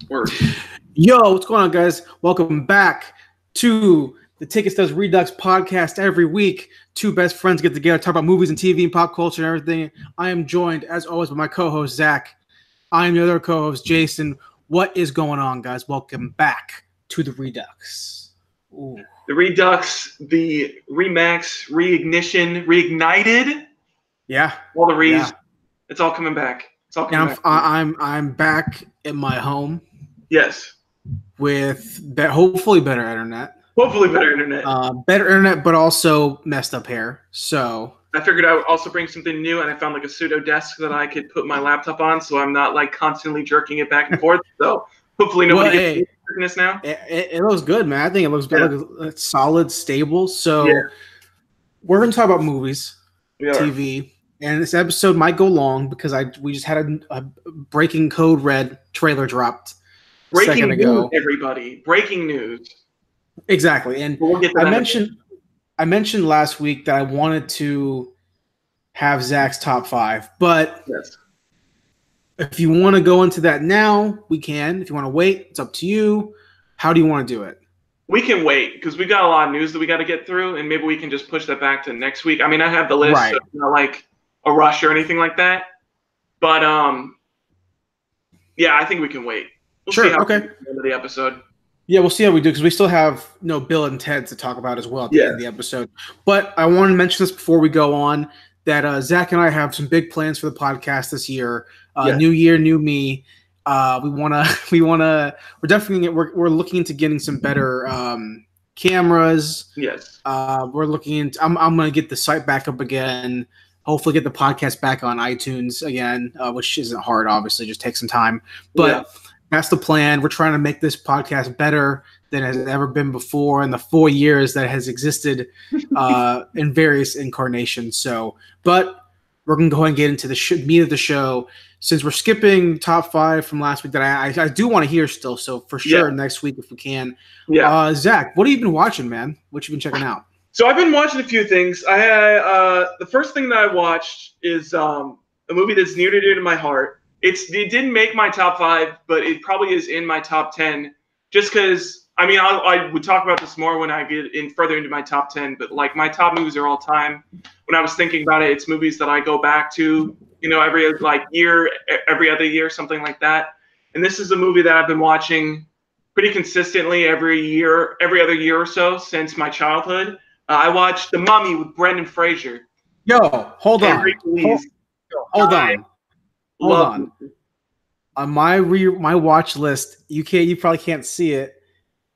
Word. Yo, what's going on, guys? Welcome back to the Ticket Stubs Redux podcast. Every week, two best friends get together, talk about movies and TV and pop culture and everything. I am joined, as always, by my co-host, Zach. I am the other co-host, Jason. What is going on, guys? Welcome back to the Redux. Ooh. The Redux, the Remax, Reignition, Reignited. Yeah. All the Re's. Yeah. It's all coming back. It's all coming back. I'm back in my home. Yes. With hopefully better internet. Hopefully better internet. Better internet, but also messed up hair. So I figured I would also bring something new, and I found like a pseudo desk that I could put my laptop on, so I'm not like constantly jerking it back and forth. So hopefully nobody gets this now. It looks good, man. I think it looks good. Yeah. It's solid, stable. So we're gonna talk about movies, TV, and this episode might go long because we just had a Breaking Code Red trailer dropped. Breaking news, everybody! Breaking news. Exactly, and we'll get to I mentioned last week that I wanted to have Zach's top 5, but if you want to go into that now, we can. If you want to wait, it's up to you. How do you want to do it? We can wait because we got a lot of news that we got to get through, and maybe we can just push that back to next week. I mean, I have the list, so it's not like a rush or anything like that, but yeah, I think we can wait. We'll see how we get into the episode. Yeah, we'll see how we do because we still have Bill and Ted to talk about as well at the end of the episode. But I want to mention this before we go on that Zach and I have some big plans for the podcast this year. New year, new me. We're looking into getting some better cameras. Yes. We're looking into. I'm going to get the site back up again. Hopefully, get the podcast back on iTunes again, which isn't hard. Obviously, just takes some time, but. That's the plan. We're trying to make this podcast better than it has ever been before in the 4 years that it has existed in various incarnations. So, but we're going to go ahead and get into the meat of the show. Since we're skipping top 5 from last week that I do want to hear still. So for sure next week if we can. Yeah. Zach, what have you been watching, man? What you been checking out? So I've been watching a few things. The first thing that I watched is a movie that's near and dear to my heart. It didn't make my top 5, but it probably is in my top 10. Just because, I mean, I would talk about this more when I get further into my top 10. But like my top movies are all time. When I was thinking about it, it's movies that I go back to, every other year, something like that. And this is a movie that I've been watching pretty consistently every other year or so since my childhood. I watched The Mummy with Brendan Fraser. Yo, hold on. Hold on. Hold on. On my watch list, you probably can't see it.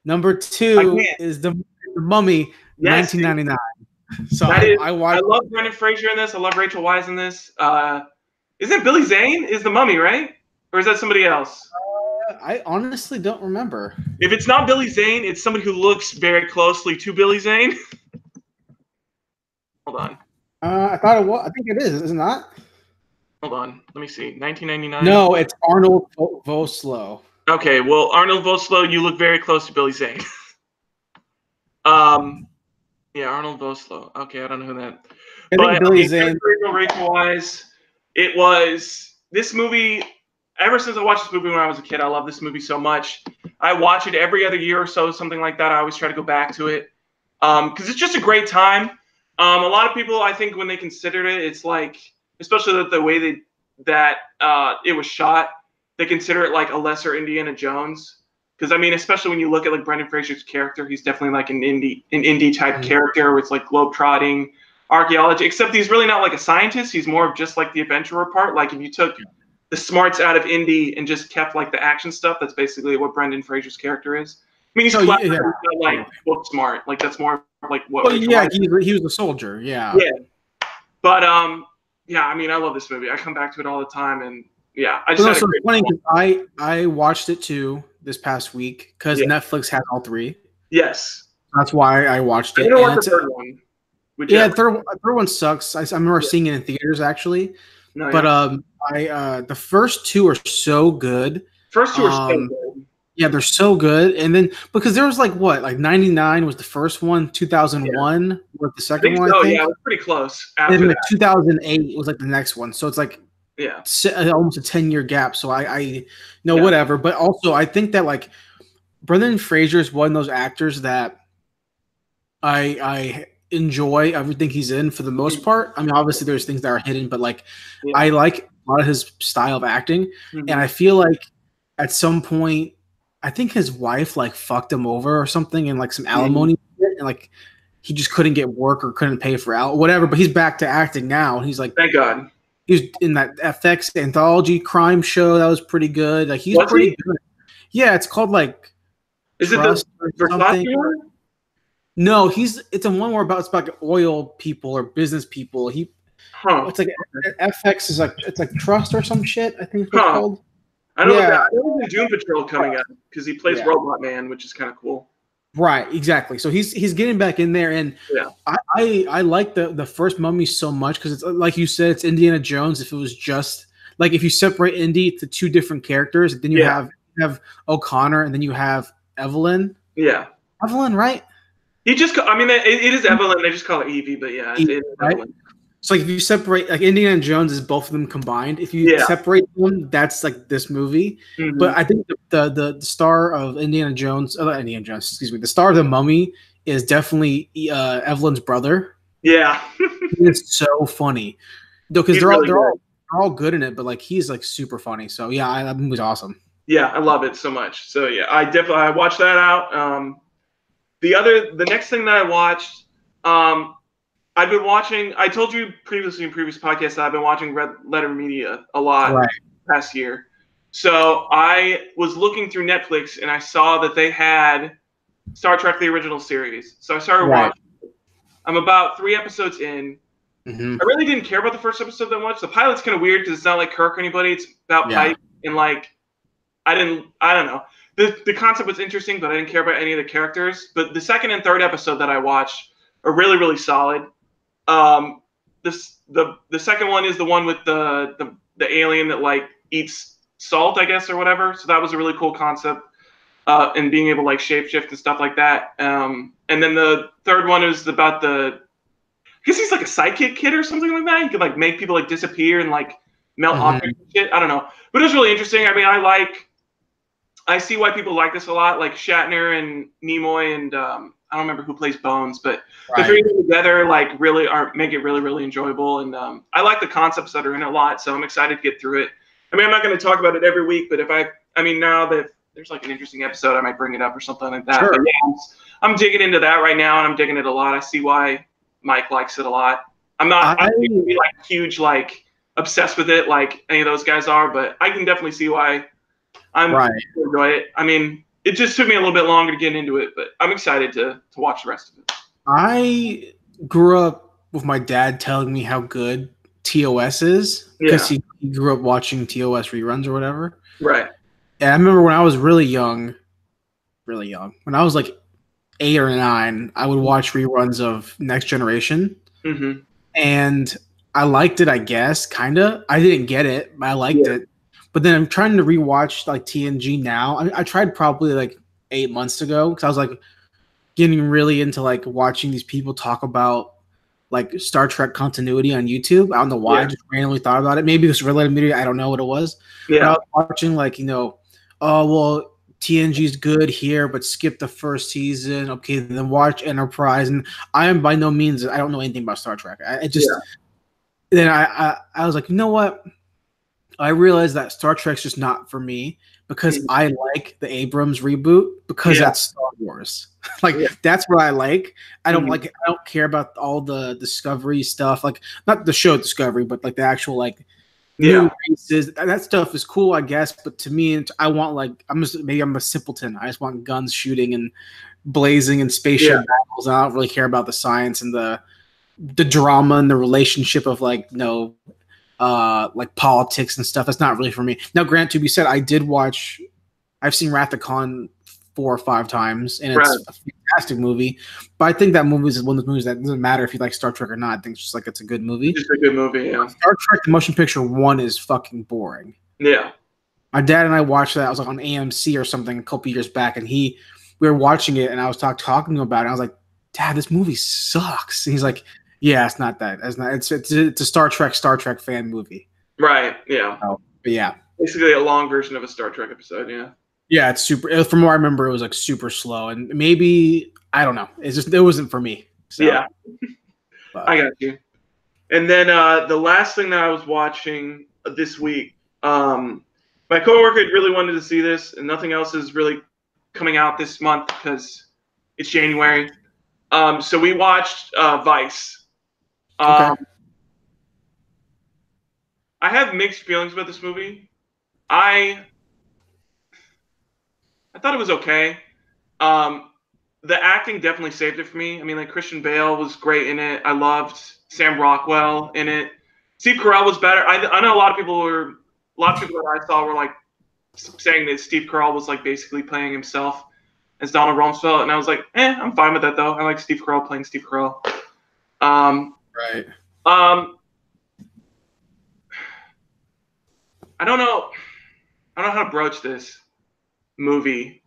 Number 2 is the Mummy, 1999. So I love Brendan Fraser in this. I love Rachel Weisz in this. Isn't it Billy Zane? Is the Mummy, right? Or is that somebody else? I honestly don't remember. If it's not Billy Zane, it's somebody who looks very closely to Billy Zane. Hold on. I thought it was. I think it is it not? Hold on. Let me see. 1999? No, it's Arnold Vosloo. Okay, well, Arnold Vosloo, you look very close to Billy Zane. Yeah, Arnold Vosloo. Okay, I don't know who that is. But Billy Zane. Rachel Weisz. It was this movie, ever since I watched this movie when I was a kid, I love this movie so much. I watch it every other year or so, something like that. I always try to go back to it because it's just a great time. A lot of people, I think, when they considered it, it's like, especially the way that it was shot, they consider it like a lesser Indiana Jones. Because I mean, especially when you look at like Brendan Fraser's character, he's definitely like an indie type character where it's like globetrotting, archaeology. Except he's really not like a scientist. He's more of just like the adventurer part. Like if you took the smarts out of indie and just kept like the action stuff, that's basically what Brendan Fraser's character is. I mean, he's clever, like book smart. Like that's more like what. Well, he was a soldier. Yeah. Yeah, but yeah, I mean, I love this movie. I come back to it all the time, and yeah, I just. So funny because I watched it too this past week because Netflix had all 3. Yes, that's why I watched it. You know what, the third one? Yeah, third one sucks. I remember seeing it in theaters actually, but the first 2 are so good. First 2 are so good. Yeah, they're so good. And then because there was like 99 was the first one, 2001 was the second one. Oh yeah, it was pretty close. And then 2008 was like the next one. So it's like Yeah. almost a 10-year gap. So I know Yeah. whatever. But also, I think that like Brendan Fraser is one of those actors that I enjoy everything he's in for the most part. I mean, obviously there's things that are hidden, but like Yeah. I like a lot of his style of acting, and I feel like at some point, I think his wife like fucked him over or something, and like some alimony, and like he just couldn't get work or couldn't pay for whatever. But he's back to acting now, and he's like, Thank God. he was in that FX anthology crime show that was pretty good. Like he's Was pretty he? good. Yeah, it's called like Is it Trust the or something. Versace one? No, it's a one where it's about like oil people or business people. It's like FX is like it's like Trust or some shit. I think it's what it's called. I know. Yeah. I know there's a Doom Patrol coming out because he plays Robot Man, which is kind of cool. Right, exactly. So he's getting back in there, and I like the first Mummy so much because it's like you said, it's Indiana Jones. If it was just like if you separate Indy to two different characters, then you have O'Connor, and then you have Evelyn. Yeah, Evelyn, right? He just, I mean, it is Evelyn. They just call it Evie, but yeah, it's right? Evelyn. So like if you separate like Indiana Jones is both of them combined. If you separate them, that's like this movie. But I think the star of Indiana Jones, excuse me, the star of the Mummy is definitely Evelyn's brother. Yeah, it's so funny, because they're all good in it, but like he's like super funny. So yeah, that movie's awesome. Yeah, I love it so much. So yeah, I watched that out. The next thing that I watched, I've been watching. I told you previously in previous podcasts that I've been watching Red Letter Media a lot past year. So I was looking through Netflix and I saw that they had Star Trek: The Original Series. So I started watching. I'm about 3 episodes in. I really didn't care about the first episode that much. The pilot's kind of weird because it's not like Kirk or anybody. It's about Pike, and like I don't know. The concept was interesting, but I didn't care about any of the characters. But the second and third episode that I watched are really, really solid. The second one is the one with the alien that like eats salt, I guess, or whatever. So that was a really cool concept, and being able to like shapeshift and stuff like that. And then the third one is about I guess he's like a sidekick kid or something like that. He could like make people like disappear and like melt objects and shit. I don't know, but it was really interesting. I mean, I see why people like this a lot, like Shatner and Nimoy and I don't remember who plays Bones, but the three of them together like really make it really, really enjoyable. And I like the concepts that are in it a lot, so I'm excited to get through it. I mean, I'm not going to talk about it every week, but now that there's like an interesting episode, I might bring it up or something like that. Sure. But yeah, I'm digging into that right now, and I'm digging it a lot. I see why Mike likes it a lot. I'm not like huge like obsessed with it like any of those guys are, but I can definitely see why I'm enjoy it. I mean, it just took me a little bit longer to get into it, but I'm excited to watch the rest of it. I grew up with my dad telling me how good TOS is because he grew up watching TOS reruns or whatever. Right. And I remember when I was really young, when I was like 8 or 9, I would watch reruns of Next Generation. And I liked it, I guess, kind of. I didn't get it, but I liked it. But then I'm trying to rewatch like TNG now. I tried probably like 8 months ago because I was like getting really into like watching these people talk about like Star Trek continuity on YouTube. I don't know why. I just randomly thought about it. Maybe it was related media. I don't know what it was. But I was watching like, TNG's good here, but skip the first season. Okay, then watch Enterprise. And I am by no means, I don't know anything about Star Trek. Then I was like, you know what? I realized that Star Trek's just not for me because I like the Abrams reboot because that's Star Wars. That's what I like. I don't like it. I don't care about all the Discovery stuff, like not the show Discovery, but like the actual like new races. That stuff is cool, I guess. But to me, I want like maybe I'm a simpleton. I just want guns shooting and blazing and spaceship battles. I don't really care about the science and the drama and the relationship of like like politics and stuff. That's not really for me. Now, Grant, to be said, I've seen Wrath of Khan 4 or 5 times, and it's a fantastic movie. But I think that movie is one of those movies that doesn't matter if you like Star Trek or not. I think it's just like it's a good movie. It's a good movie, yeah. Star Trek the Motion Picture 1 is fucking boring. Yeah. My dad and I watched that. I was like on AMC or something a couple years back, and we were watching it, and I was talking about it. I was like, Dad, this movie sucks. And he's like, yeah, it's not that. It's a Star Trek fan movie. Right. Yeah. Oh, but yeah. Basically a long version of a Star Trek episode. Yeah. Yeah, it's super. From what I remember, it was like super slow, and maybe I don't know. It's just it wasn't for me. So, Yeah. but. I got you. And then the last thing that I was watching this week, my coworker really wanted to see this, and nothing else is really coming out this month because it's January. So we watched Vice. Okay. I have mixed feelings about this movie. I thought it was okay. Um, the acting definitely saved it for me. I mean, like Christian Bale was great in it. I loved Sam Rockwell in it. Steve Carell was better. I know a lot of people that I saw were like saying that Steve Carell was like basically playing himself as Donald Rumsfeld, and I was like, I'm fine with that though. I like Steve Carell playing Steve Carell. Right. I don't know how to broach this movie.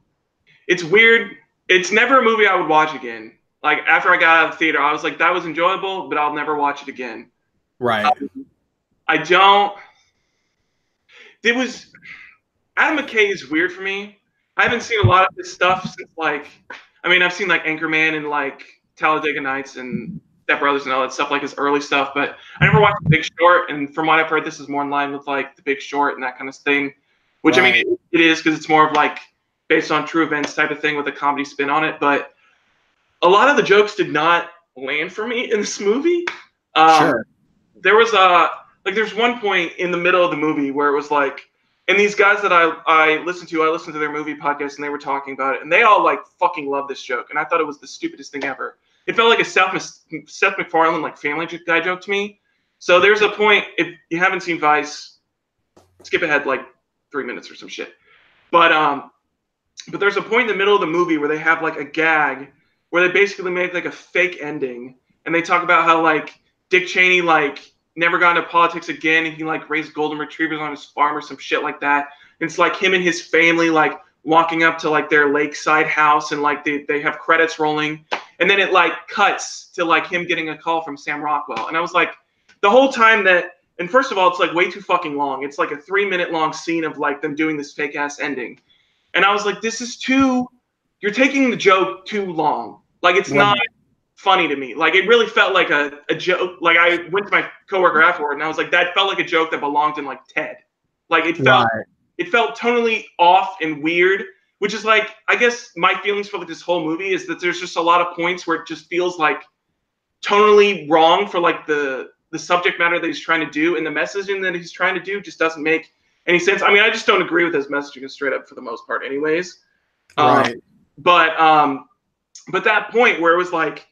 It's weird. It's never a movie I would watch again. Like after I got out of the theater, I was like, that was enjoyable, but I'll never watch it again. Right. I don't. It was Adam McKay is weird for me. I haven't seen a lot of his stuff since I've seen like Anchorman and like Talladega Nights and Step Brothers and all that stuff, like his early stuff, but I never watched The Big Short, and from what I've heard, this is more in line with like The Big Short and that kind of thing, which right. I mean, it is because it's more of like based on true events type of thing with a comedy spin on it, but a lot of the jokes did not land for me in this movie. Sure. There was there's one point in the middle of the movie where it was like, and these guys that I listened to their movie podcast and they were talking about it, and they all like fucking love this joke, and I thought it was the stupidest thing ever. It felt like a Seth MacFarlane like Family Guy joke to me. So there's a point, if you haven't seen Vice, skip ahead like 3 minutes or some shit. But there's a point in the middle of the movie where they have like a gag where they basically make like a fake ending, and they talk about how like Dick Cheney like never got into politics again, and he like raised golden retrievers on his farm or some shit like that. And it's like him and his family like walking up to like their lakeside house, and like they have credits rolling, and then it like cuts to like him getting a call from Sam Rockwell. And I was like, the whole time that, and first of all, it's like way too fucking long. It's like a 3-minute long scene of like them doing this fake ass ending. And I was like, this is you're taking the joke too long. Like it's not funny to me. Like it really felt like a joke. Like I went to my coworker afterward and I was like, that felt like a joke that belonged in like Ted. Like it felt tonally off and weird, which is like, I guess my feelings for like this whole movie is that there's just a lot of points where it just feels like tonally wrong for like the subject matter that he's trying to do, and the messaging that he's trying to do just doesn't make any sense. I mean, I just don't agree with his messaging straight up for the most part anyways. Right. But that point where it was like,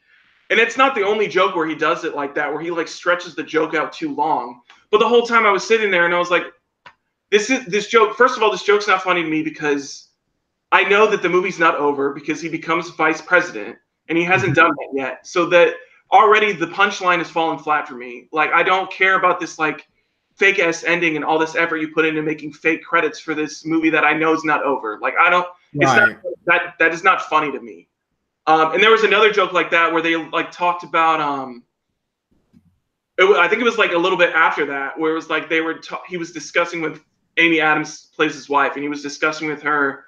and it's not the only joke where he does it like that, where he like stretches the joke out too long. But the whole time I was sitting there and I was like, this joke, first of all, this joke's not funny to me because I know that the movie's not over because he becomes vice president and he hasn't done that yet. So that already the punchline has fallen flat for me. Like, I don't care about this like fake ass ending and all this effort you put into making fake credits for this movie that I know is not over. Like, I don't, it's not, that is not funny to me. And there was another joke like that where they like talked about, I think it was like a little bit after that, where it was like he was discussing with Amy Adams plays his wife, and he was discussing with her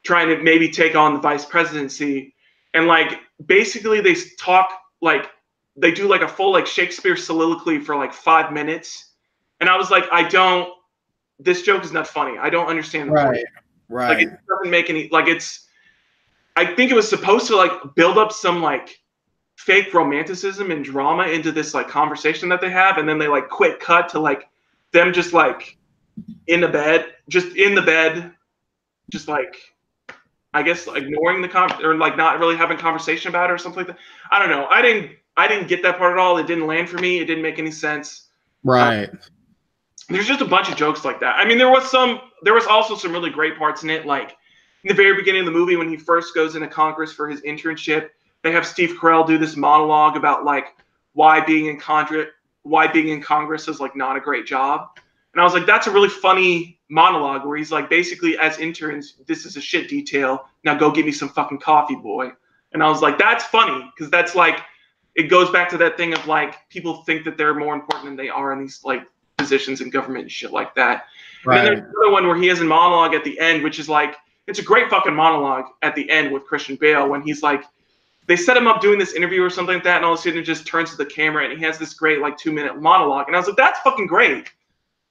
trying to maybe take on the vice presidency, and like basically they talk like they do like a full like Shakespeare soliloquy for like 5 minutes, and I was like, this joke is not funny. I don't understand the point. Right. Like it doesn't make any like I think it was supposed to like build up some like fake romanticism and drama into this like conversation that they have, and then they like quick cut to like them just like in the bed, just like I guess ignoring the or like not really having conversation about it or something like that. I don't know. I didn't get that part at all. It didn't land for me. It didn't make any sense. Right. There's just a bunch of jokes like that. I mean, there was also some really great parts in it, like in the very beginning of the movie when he first goes into Congress for his internship. They have Steve Carell do this monologue about like why being in Congress is like not a great job. And I was like, that's a really funny monologue where he's like, basically, as interns, this is a shit detail. Now go get me some fucking coffee, boy. And I was like, that's funny because that's like, it goes back to that thing of like people think that they're more important than they are in these like positions in government and shit like that. Right. And then there's another one where he has a monologue at the end, which is like, it's a great fucking monologue at the end with Christian Bale when he's like, they set him up doing this interview or something like that, and all of a sudden it just turns to the camera and he has this great like 2-minute monologue, and I was like, that's fucking great.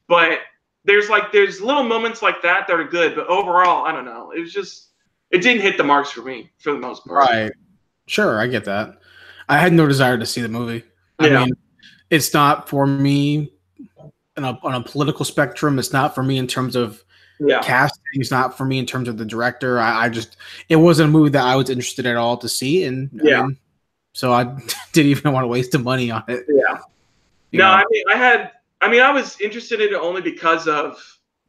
But there's little moments like that are good, but overall, I don't know. It was just, it didn't hit the marks for me for the most part. Right. Sure, I get that. I had no desire to see the movie. I mean, it's not for me on a political spectrum. It's not for me in terms of casting. It's not for me in terms of the director. I just, it wasn't a movie that I was interested at all to see. And I mean, so I didn't even want to waste the money on it. Yeah. No, I mean, I was interested in it only because of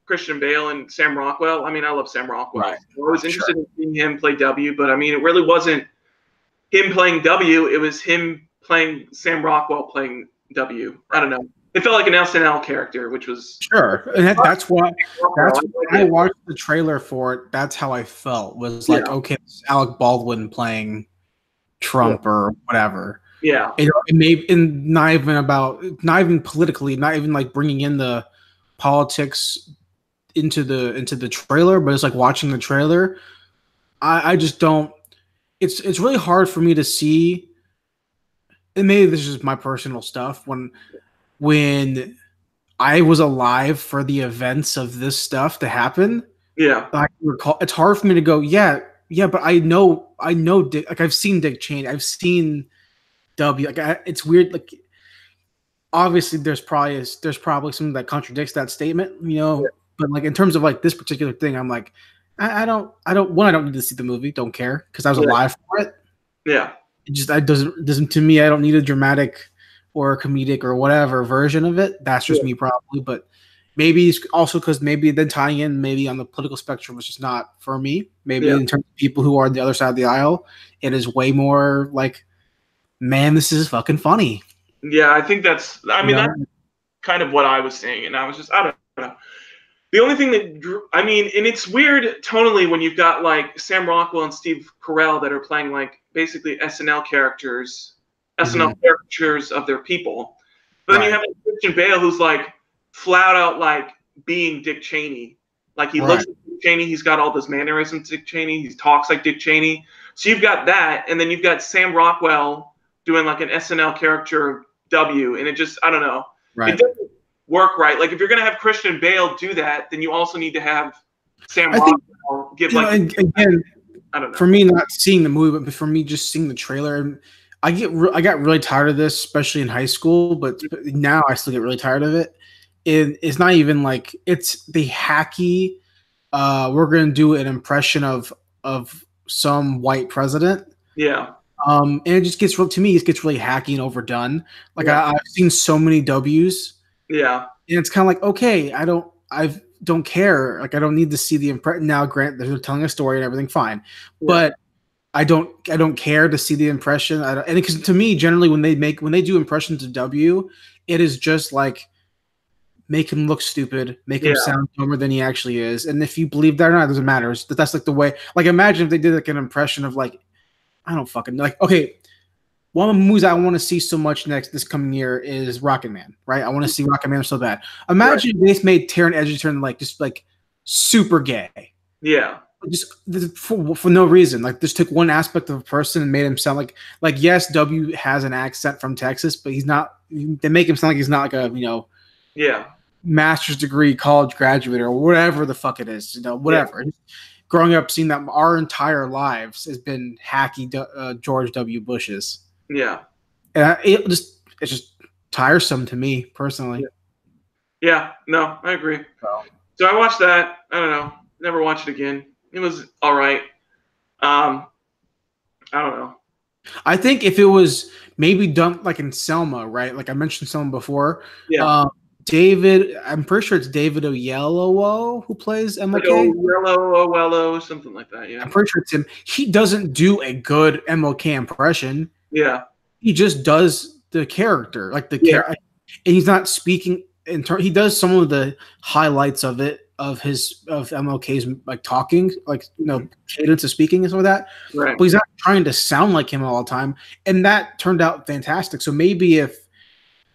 Christian Bale and Sam Rockwell. I mean, I love Sam Rockwell. Right. I was interested in seeing him play W, but I mean, it really wasn't him playing W. It was him playing Sam Rockwell playing W. I don't know. It felt like an SNL character, which was and that's what. That's when I watched the trailer for it. That's how I felt. Was like, okay, it's Alec Baldwin playing Trump or whatever. Yeah, it may not even politically, not even like bringing in the politics into the trailer, but it's like watching the trailer. I just don't. It's really hard for me to see, and maybe this is my personal stuff. When I was alive for the events of this stuff to happen, I recall, it's hard for me to go, but I know Dick, like I've seen Dick Cheney, I've seen W, like it's weird, like obviously there's probably something that contradicts that statement, but like in terms of like this particular thing, I'm like, I don't need to see the movie, don't care, because I was alive for it. Yeah, it just doesn't to me. I don't need a dramatic or a comedic or whatever version of it. That's just me probably, but maybe it's also because maybe then tying in maybe on the political spectrum was just not for me. Maybe in terms of people who are on the other side of the aisle, it is way more like, man, this is fucking funny. Yeah, I think that's kind of what I was saying, and I was just, I don't know. The only thing that and it's weird tonally when you've got like Sam Rockwell and Steve Carell that are playing like basically SNL characters of their people. But then you have Christian Bale who's like flat out like being Dick Cheney. Like he looks like Dick Cheney, he's got all those mannerisms Dick Cheney, he talks like Dick Cheney. So you've got that, and then you've got Sam Rockwell doing like an SNL character of W, and it just, I don't know. Right. It doesn't work right. Like if you're gonna have Christian Bale do that, then you also need to have Sam Rockwell give like again, I don't know. For me not seeing the movie, but for me just seeing the trailer, I got really tired of this, especially in high school, but now I still get really tired of it. It's not even like it's the hacky. We're gonna do an impression of some white president. Yeah. And it just gets to me. It gets really hacky and overdone. Like I've seen so many W's. Yeah. And it's kind of like, okay, I don't care. Like I don't need to see the impression now. Grant, they're telling a story and everything, fine, but I don't care to see the impression. And because to me, generally, when they do impressions of W, it is just like make him look stupid, make him sound dumber than he actually is. And if you believe that or not, it doesn't matter. That's like the way. Like imagine if they did like an impression of like, I don't fucking like. Okay, one of the movies I want to see so much this coming year is Rocket Man. Right, I want to see Rocket Man so bad. Imagine if they just made Taron Egerton like just like super gay. Yeah. Just for no reason, like just took one aspect of a person and made him sound like yes, W has an accent from Texas, but he's not. They make him sound like he's not like a master's degree college graduate or whatever the fuck it is, whatever. Yeah. Growing up, seeing that our entire lives has been hacky George W. Bushes. Yeah, and it's just tiresome to me personally. Yeah, no, I agree. So I watched that. I don't know. Never watched it again. It was all right. I don't know. I think if it was maybe done like in Selma, right? Like I mentioned Selma before. Yeah. David, I'm pretty sure it's David Oyelowo who plays MLK. Oyelowo, something like that. Yeah. I'm pretty sure it's him. He doesn't do a good MLK impression. Yeah. He just does the character, like the character, and he's not speaking in turn. He does some of the highlights of it. Of MLK's like talking, like cadence of speaking and some of that, right. But he's not trying to sound like him all the time, and that turned out fantastic. So maybe if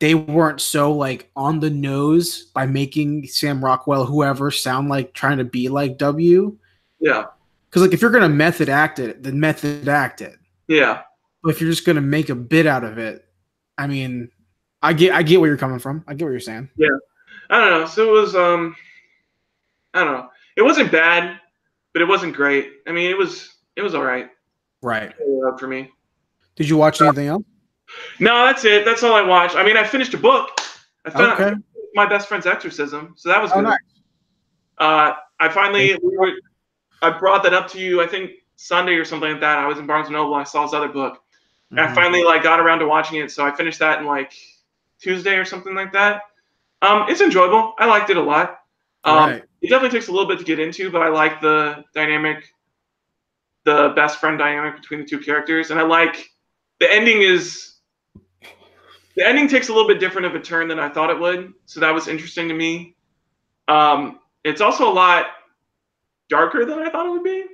they weren't so like on the nose by making Sam Rockwell, whoever, sound like trying to be like W. Yeah. Because like if you're gonna method act it, then method act it. Yeah. But if you're just gonna make a bit out of it, I mean, I get where you're coming from. I get what you're saying. Yeah. I don't know. So it was I don't know. It wasn't bad, but it wasn't great. I mean, it was all right. Right. For me. Did you watch anything else? No, that's it. That's all I watched. I mean, I finished a book. I Okay. My best friend's exorcism, so that was good. Nice. I finally I brought that up to you. I think Sunday or something like that. I was in Barnes and Noble. I saw his other book, and I finally like got around to watching it. So I finished that in like Tuesday or something like that. It's enjoyable. I liked it a lot. Right. It definitely takes a little bit to get into, but I like the dynamic, the best friend dynamic between the two characters, and I like the ending the ending takes a little bit different of a turn than I thought it would, so that was interesting to me. It's also a lot darker than I thought it would be.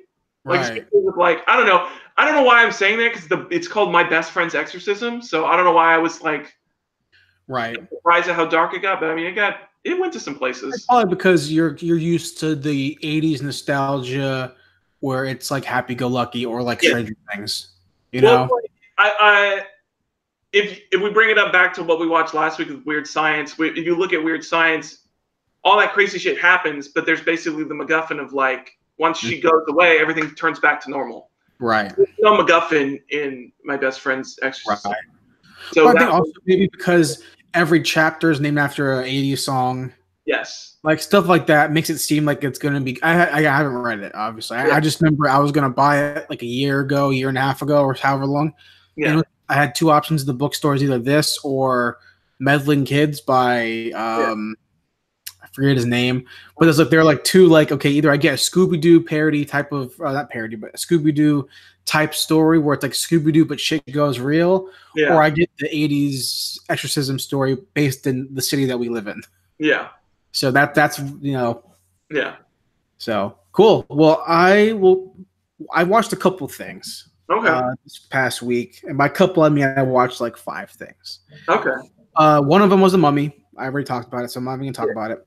Right. Like I don't know why I'm saying that because it's called My Best Friend's Exorcism, so I don't know why I was like surprised at how dark it got, but I mean it went to some places. It's probably because you're used to the '80s nostalgia where it's like Happy Go Lucky or like Stranger Things, you know. If we bring it up back to what we watched last week with Weird Science, if you look at Weird Science, all that crazy shit happens, but there's basically the MacGuffin of like once she goes away, everything turns back to normal. Right. There's no MacGuffin in My Best Friend's Exorcism. Right. So I think also maybe because every chapter is named after an '80s song. Yes. Like stuff like that makes it seem like it's gonna be. I haven't read it, obviously. I just remember I was gonna buy it like a year and a half ago, or however long. Yeah. And I had two options in the bookstores, either this or Meddling Kids by I forget his name, but there's like they're like two like okay, either I get a Scooby Doo parody type of not parody, but a Scooby Doo type story where it's like Scooby Doo but shit goes real, or I get the '80s exorcism story based in the city that we live in. Yeah. So that's you know. Yeah. So cool. Well, I watched a couple things. Okay. This past week, and by couple I mean I watched like 5 things. Okay. One of them was The Mummy. I already talked about it, so I'm not even gonna talk about it.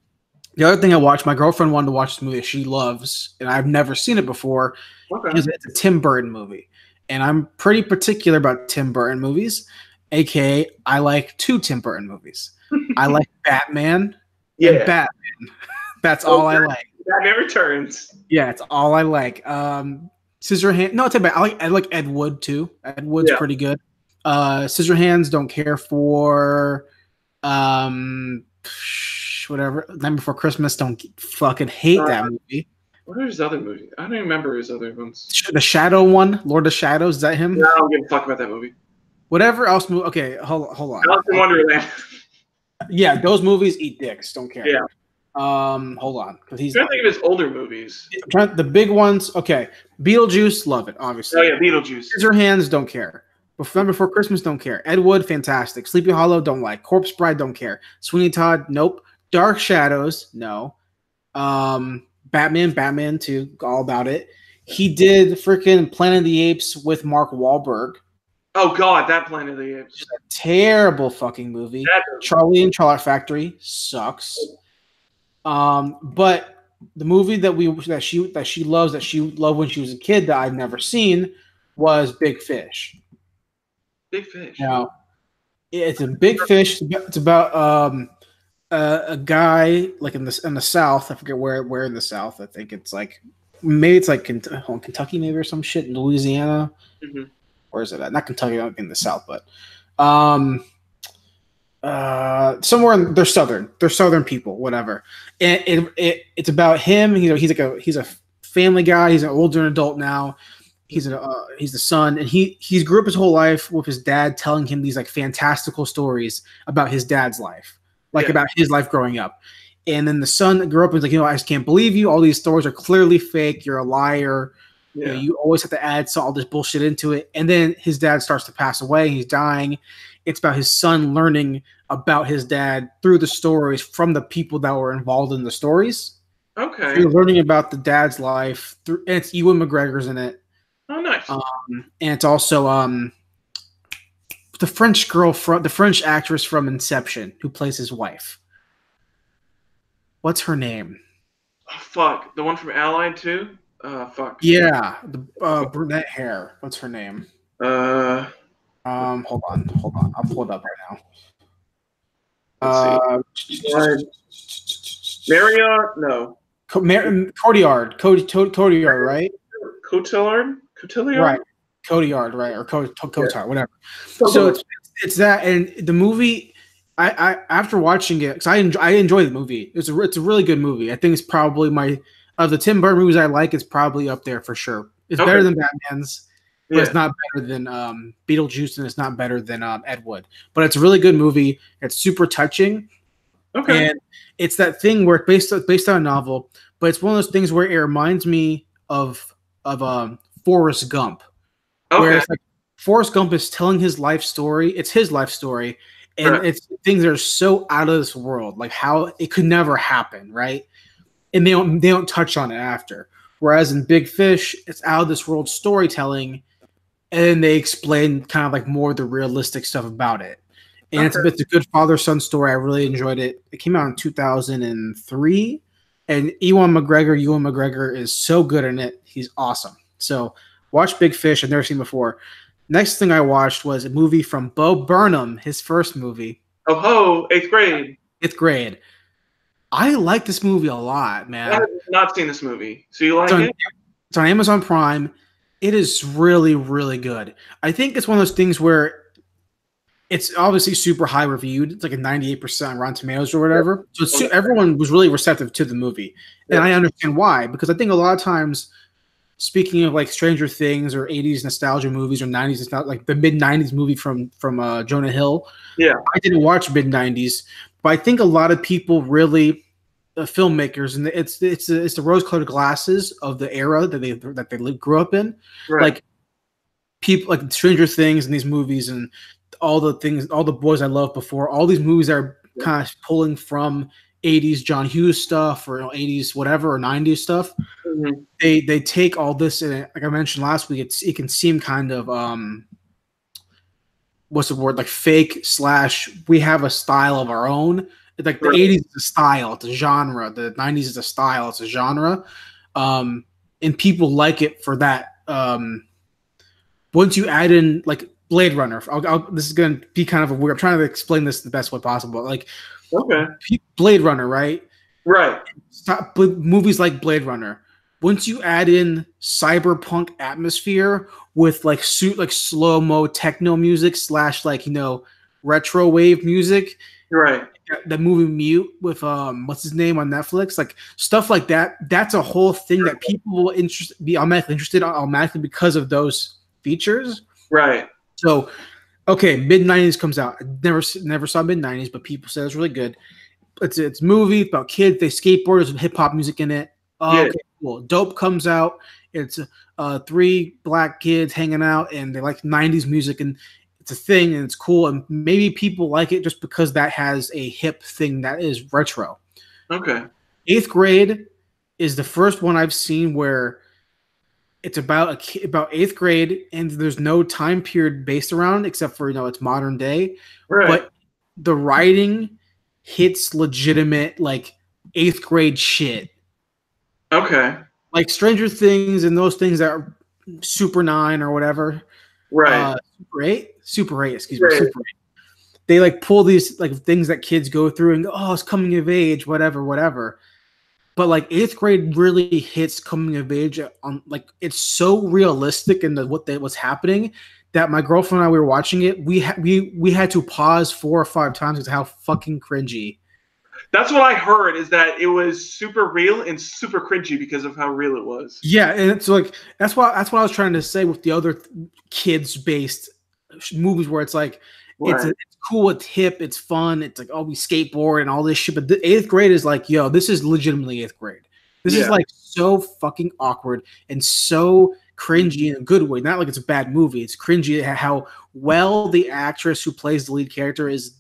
The other thing I watched, my girlfriend wanted to watch this movie that she loves, and I've never seen it before. Okay. It's a Tim Burton movie, and I'm pretty particular about Tim Burton movies. AKA, I like 2 Tim Burton movies. I like Batman and Batman. That's all I like. Batman Returns. Yeah, it's all I like. Scissorhands. No, it's about I like Ed Wood too. Ed Wood's pretty good. Scissorhands. Don't care for. Whatever. Night Before Christmas. Don't fucking hate that movie. What are his other movies? I don't even remember his other ones. The Shadow one, Lord of Shadows. Is that him? No, I don't give a fuck about that movie. Whatever else. Okay, hold on. Alice in Wonderland. Yeah, those movies eat dicks. Don't care. Yeah. Hold on, because he's I'm trying to think of his older movies. The big ones. Okay, Beetlejuice, love it. Obviously. Oh yeah, Beetlejuice. Scissorhands, don't care. Before Christmas, don't care. Ed Wood, fantastic. Sleepy Hollow, don't like. Corpse Bride, don't care. Sweeney Todd, nope. Dark Shadows, no. Batman 2, all about it. He did freaking Planet of the Apes with Mark Wahlberg. Oh god, that Planet of the Apes. It's a terrible fucking movie. Charlie and Charlotte Factory sucks. But the movie that she loved when she was a kid that I've never seen was Big Fish. Big Fish. Now, it's a Big Fish. It's about a guy like in the South. I forget where in the South. I think it's like maybe it's like Kentucky maybe or some shit in Louisiana. Mm-hmm. Where is it at? Not Kentucky, not in the South, but somewhere they're southern people, whatever. And it's about him. You know, he's a family guy. He's an older adult now. He's the son, and he's grew up his whole life with his dad telling him these like fantastical stories about his dad's life, about his life growing up. And then the son grew up and was like, I just can't believe you. All these stories are clearly fake. You're a liar. Yeah. You always have to add all this bullshit into it. And then his dad starts to pass away. He's dying. It's about his son learning about his dad through the stories from the people that were involved in the stories. Okay. So you're learning about the dad's life. And it's Ewan McGregor's in it. Oh, nice. And it's also the French girl from the French actress from Inception who plays his wife. What's her name? Oh, fuck, the one from Allied too. Fuck. Yeah, the brunette hair. What's her name? Hold on. I'll pull it up right now. Let's see. Marriott? No. Cotillard, right? Cotillard? Right. Cotillard, right? Or Cotillard, whatever. So it's that, and the movie. I after watching it, because I enjoy the movie. It's a really good movie. I think it's probably of the Tim Burton movies I like. It's probably up there for sure. It's better than Batman's, but it's not better than Beetlejuice, and it's not better than Ed Wood. But it's a really good movie. It's super touching. Okay. And it's that thing where it's based on a novel, but it's one of those things where it reminds me of Forrest Gump. Okay. Where it's like Forrest Gump is telling his life story. It's his life story. And it's things that are so out of this world, like how it could never happen, right? And they don't touch on it after. Whereas in Big Fish, it's out of this world storytelling, and they explain kind of like more of the realistic stuff about it. And it's a good father-son story. I really enjoyed it. It came out in 2003, and Ewan McGregor is so good in it. He's awesome. So watch Big Fish. I've never seen before. Next thing I watched was a movie from Bo Burnham, his first movie. Oh ho, 8th grade. 8th grade. I like this movie a lot, man. I have not seen this movie. So you like it? It's on Amazon Prime. It is really, really good. I think it's one of those things where it's obviously super high reviewed. It's like a 98% on Rotten Tomatoes or whatever. So everyone was really receptive to the movie. And I understand why, because I think a lot of times, speaking of like Stranger Things or 80s nostalgia movies or 90s, it's not like the mid 90s movie from Jonah Hill. Yeah, I didn't watch mid 90s, but I think a lot of people really, filmmakers, and it's the rose-colored glasses of the era that they grew up in. Right. Like people like Stranger Things and these movies and all the boys I loved before. All these movies are kind of pulling from 80s John Hughes stuff or 80s whatever or 90s stuff. Mm-hmm. They take all this in it, like I mentioned last week. It can seem kind of what's the word, like fake / we have a style of our own. Like the 80s is a style, it's a genre. The 90s is a style, it's a genre. And people like it for that. Once you add in like Blade Runner, this is going to be kind of a weird. I'm trying to explain this the best way possible. Like, Blade Runner, right? Right. Movies like Blade Runner. Once you add in cyberpunk atmosphere with like slow-mo techno music / retro wave music, right? The movie Mute with what's his name on Netflix, like stuff like that. That's a whole thing that people will be automatically interested automatically because of those features, right? So, okay, mid 90s comes out. I never saw mid 90s, but people say it's really good. It's a movie about kids. They skateboard. There's hip hop music in it. Okay, cool. Dope comes out. It's 3 black kids hanging out, and they like 90s music, and it's a thing, and it's cool. And maybe people like it just because that has a hip thing that is retro. Okay. 8th grade is the first one I've seen where it's about 8th grade, and there's no time period based around except for it's modern day. Right. But the writing hits legitimate like 8th grade shit. Okay. Like Stranger Things and those things that are Super 9 or whatever. Right. Super 8, excuse me. Super 8. They like pull these like things that kids go through and go, oh, it's coming of age, whatever. But like 8th grade really hits coming of age on like it's so realistic in what's happening that my girlfriend and I, we were watching it. We had to pause 4 or 5 times because of how fucking cringy. That's what I heard, is that it was super real and super cringy because of how real it was. Yeah, and it's like that's what I was trying to say with the other kids-based movies where it's like it's cool, it's hip, it's fun, it's like we skateboard and all this shit. But the 8th grade is like, yo, this is legitimately 8th grade. This is like so fucking awkward and so cringy in a good way. Not like it's a bad movie. It's cringy how well the actress who plays the lead character is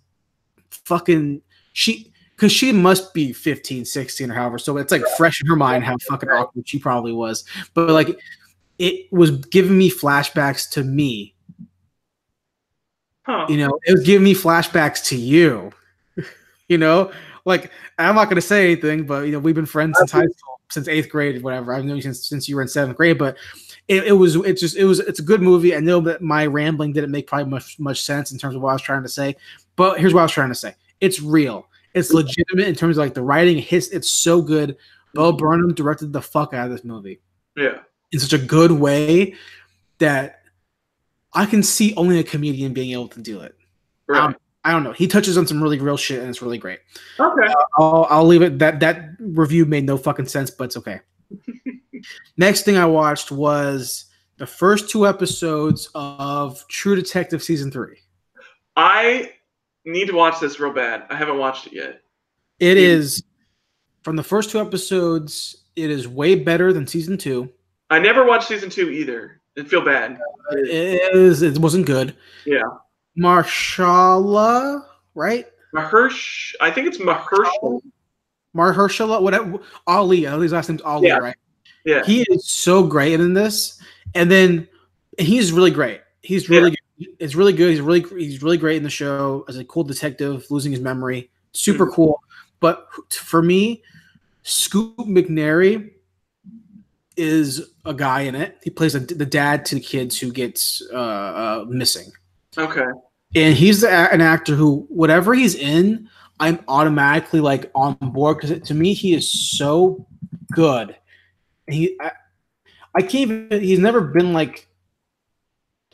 fucking because she must be 15, 16 or however. So it's like fresh in her mind how fucking awkward she probably was. But like it was giving me flashbacks to me. Huh. You know, it was giving me flashbacks to you. You know, like I'm not gonna say anything, but you know, we've been friends since high school, since 8th grade, whatever. I've known you since you were in 7th grade, but it's a good movie. I know that my rambling didn't make probably much sense in terms of what I was trying to say, but here's what I was trying to say. It's real. It's legitimate in terms of like the writing. It's so good. Bo Burnham directed the fuck out of this movie. Yeah. In such a good way that I can see only a comedian being able to do it. Right. I don't know. He touches on some really real shit, and it's really great. Okay. I'll leave it. That review made no fucking sense, but it's okay. Next thing I watched was the first 2 episodes of True Detective season 3. I need to watch this real bad. I haven't watched it yet. It is from the first 2 episodes. It is way better than season 2. I never watched season 2 either. It feel bad. It wasn't good. Yeah. Marshala, right? I think it's Mahershala. Mahershala, whatever. Ali. His last name's Ali, right? Yeah. He is so great in this, and he's really great. He's really good. It's really good. He's really great in the show as a cool detective losing his memory. Super cool. But for me, Scoop McNairy is a guy in it. He plays the dad to the kids who gets missing. Okay. And he's an actor who, whatever he's in, I'm automatically like on board because to me he is so good. I can't even. He's never been like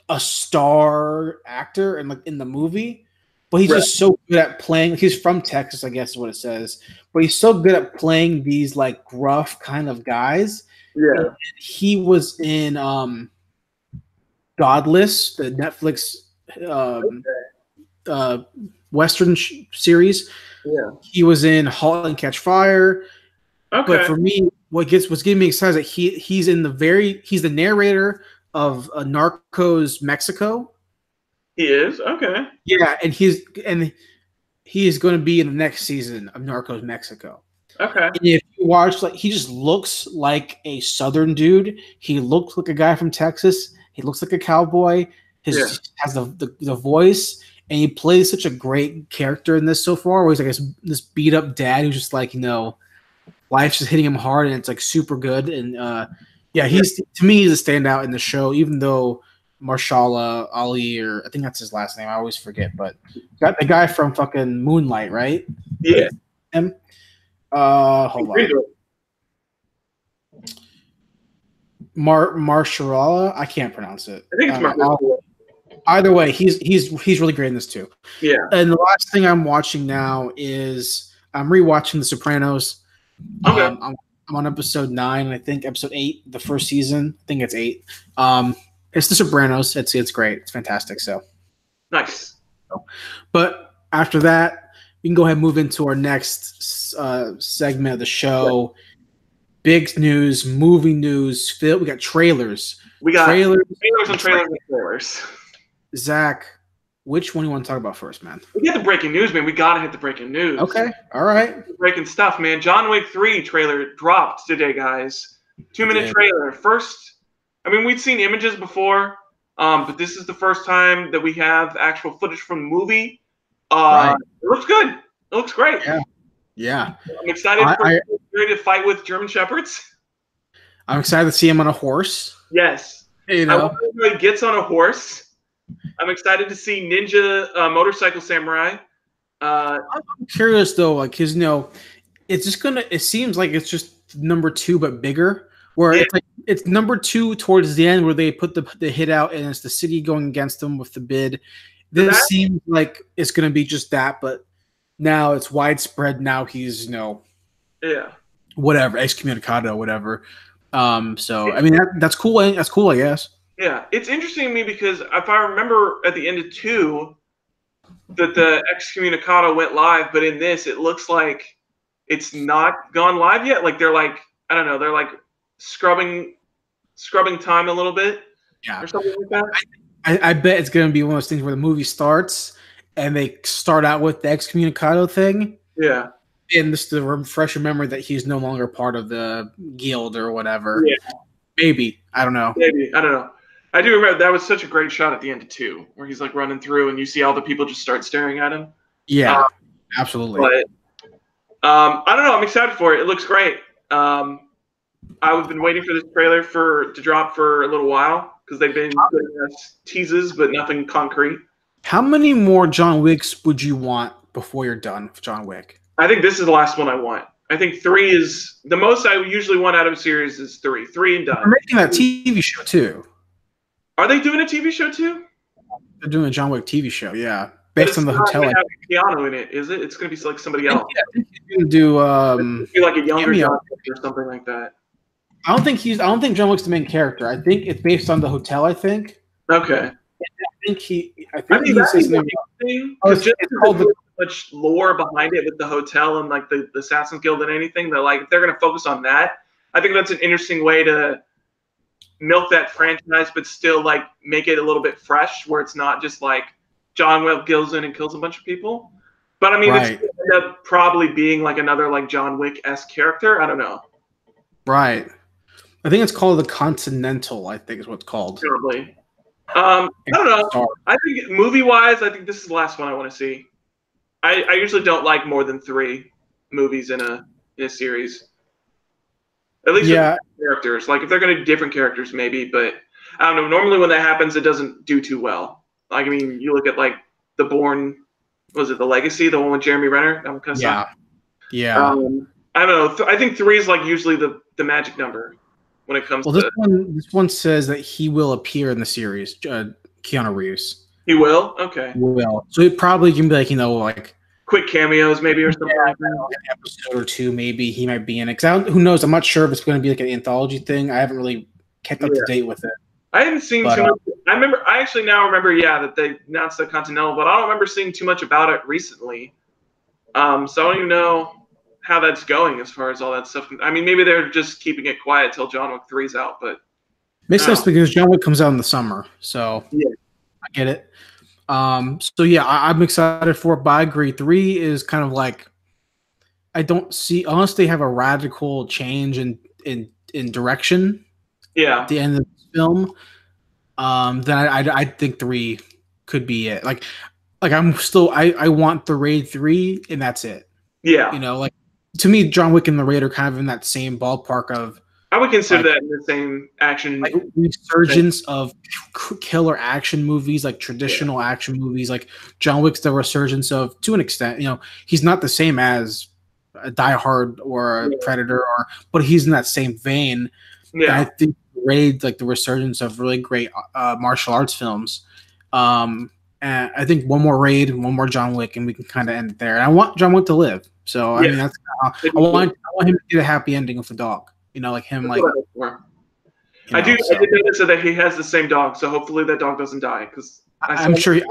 a star actor and like in the movie, but he's just so good at playing. Like, he's from Texas, I guess is what it says. But he's so good at playing these like gruff kind of guys. Yeah. And he was in Godless, the Netflix Western series. Yeah. He was in *Halt and Catch Fire*. Okay. But for me, what's getting me excited is that he's the narrator of Narcos Mexico. He is? Okay. Yeah, and he is going to be in the next season of Narcos Mexico. Okay. And if you watch, like, he just looks like a Southern dude. He looks like a guy from Texas. He looks like a cowboy. He has the voice, and he plays such a great character in this so far. Where he's like this beat up dad who's just like, you know, life's just hitting him hard, and it's like super good. And he's to me he's a standout in the show, even though Marshala Ali, or I think that's his last name. I always forget, but got the guy from fucking Moonlight, right? Yeah. Him. Hold on. Marshala. I can't pronounce it. I think it's Marshala. Either way, he's really great in this too. Yeah. And the last thing I'm watching now is I'm rewatching The Sopranos. Okay. I'm on episode 9, I think episode 8, the first season. I think it's 8. It's The Sopranos. It's great. It's fantastic. So nice. But after that, we can go ahead and move into our next segment of the show. Yeah. Big news, movie news. Phil, we got trailers. We got trailers. Zach, which one do you want to talk about first, man? We get the breaking news, man. We gotta hit the breaking news. Okay, all right. Breaking stuff, man. John Wick 3 trailer dropped today, guys. 2-minute trailer. First, I mean, we'd seen images before, but this is the first time that we have actual footage from the movie. Right. It looks good. It looks great. Yeah. I'm excited for Fury to fight with German Shepherds. I'm excited to see him on a horse. Yes. You know. I wonder if he gets on a horse. I'm excited to see Ninja Motorcycle Samurai. I'm curious though, like, cause you know, it's just it seems like it's just number 2 but bigger. Where it's like it's number 2 towards the end where they put the hit out and it's the city going against them with the bid. This seems like it's gonna be just that, but now it's widespread. Now he's, you know, whatever, excommunicado, whatever. So I mean that's cool. That's cool, I guess. Yeah, it's interesting to me because if I remember at the end of 2 that the excommunicado went live, but in this it looks like it's not gone live yet. Like they're like, I don't know, they're like scrubbing time a little bit, or something like that. I bet it's gonna be one of those things where the movie starts and they start out with the excommunicado thing. Yeah. And just to refresh your memory that he's no longer part of the guild or whatever. Yeah. Maybe. I don't know. Maybe. I don't know. I do remember that was such a great shot at the end of 2, where he's like running through and you see all the people just start staring at him. Yeah, absolutely. But I don't know. I'm excited for it. It looks great. I've been waiting for this trailer to drop for a little while because they've been giving us teases, but nothing concrete. How many more John Wicks would you want before you're done with John Wick? I think this is the last one I want. I think 3 is the most I usually want out of a series is 3. 3 and done. They're making that TV show too. Are they doing a TV show too? They're doing a John Wick TV show, yeah. Based on the hotel. It's not Keanu in it, is it? It's going to be like somebody else. I think he's going to do be like a younger John Wick or something like that. I don't think John Wick's the main character. I think it's based on the hotel. I think. Okay. I think he's something. Because just called so much lore behind it with the hotel and like the Assassin's Guild and anything that like if they're going to focus on that, I think that's an interesting way to milk that franchise, but still like make it a little bit fresh, where it's not just like John Wick goes in and kills a bunch of people. But I mean, it's end up probably being like another like John Wick-esque character. I don't know. Right. I think it's called the Continental. I think is what it's called. Probably. I don't know. I think movie-wise, I think this is the last one I want to see. I usually don't like more than 3 movies in a series. At least with characters. Like if they're going to do different characters, maybe. But I don't know. Normally when that happens, it doesn't do too well. Like I mean, you look at like The Bourne. Was it The Legacy? The one with Jeremy Renner. That one kind of sucked. Yeah. I don't know. I think 3 is like usually the magic number when it comes to. This one says that he will appear in the series. Keanu Reeves. He will. Okay. Will. So it probably can be like like quick cameos maybe or something like that. An episode or 2 maybe he might be in it. Who knows? I'm not sure if it's going to be like an anthology thing. I haven't really kept up to date with it. I haven't seen too much. I actually now remember, that they announced the Continental, but I don't remember seeing too much about it recently. So I don't even know how that's going as far as all that stuff. I mean, maybe they're just keeping it quiet till John Wick 3's out, but makes sense because John Wick comes out in the summer, so I get it. So yeah, I'm excited for it, but I agree. 3 is kind of like I don't see unless they have a radical change in direction. Yeah. At the end of the film, then I think 3 could be it. Like I'm still I want the Raid 3 and that's it. Yeah. Like to me, John Wick and the Raid are kind of in that same ballpark of. I would consider that in the same action. Like resurgence of killer action movies, like traditional action movies. Like John Wick's the resurgence of, to an extent, he's not the same as a Die Hard or a Predator, but he's in that same vein. Yeah. And I think Raid, like the resurgence of really great martial arts films. And I think one more Raid and one more John Wick, and we can kind of end it there. And I want John Wick to live. So I mean, that's I want him to get a happy ending with the dog. Like him, like I did notice that he has the same dog, so hopefully that dog doesn't die. Because I'm sure he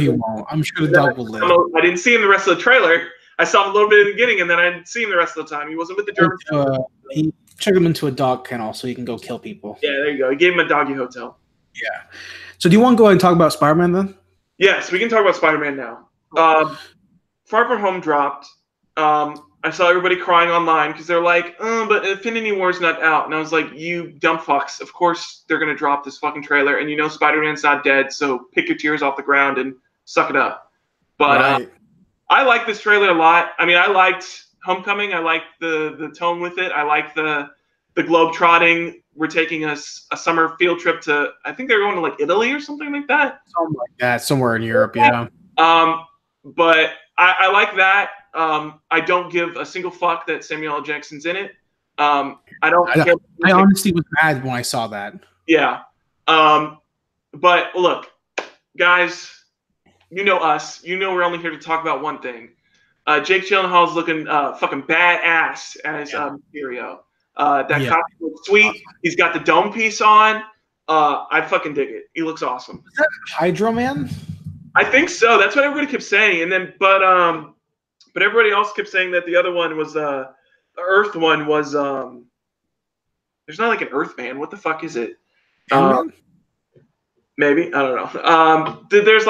won't. I'm sure the dog will live. I didn't see him the rest of the trailer. I saw him a little bit in the beginning, and then I didn't see him the rest of the time. He wasn't with the German. He took him into a dog kennel so he can go kill people. Yeah, there you go. He gave him a doggy hotel. Yeah. So do you want to go ahead and talk about Spider-Man then? Yes, we can talk about Spider-Man now. Far From Home dropped. I saw everybody crying online because they're like, but Infinity War's not out. And I was like, you dumb fucks. Of course they're going to drop this fucking trailer. And Spider-Man's not dead, so pick your tears off the ground and suck it up. But I like this trailer a lot. I mean, I liked Homecoming. I liked the tone with it. I like the globe trotting. We're taking a summer field trip to, I think they're going to like Italy or something like that. Something like that, somewhere in Europe, yeah. But I like that. I don't give a single fuck that Samuel L. Jackson's in it. I honestly was mad when I saw that. Yeah. But look, guys, us. We're only here to talk about one thing. Jake Gyllenhaal's looking fucking badass as Mysterio. That costume looks sweet. He's got the dome piece on. I fucking dig it. He looks awesome. Is that Hydro Man? I think so. That's what everybody kept saying. And then, but everybody else kept saying that the other one was the Earth one was there's not like an Earth Man. What the fuck is it? Maybe, I don't know. There's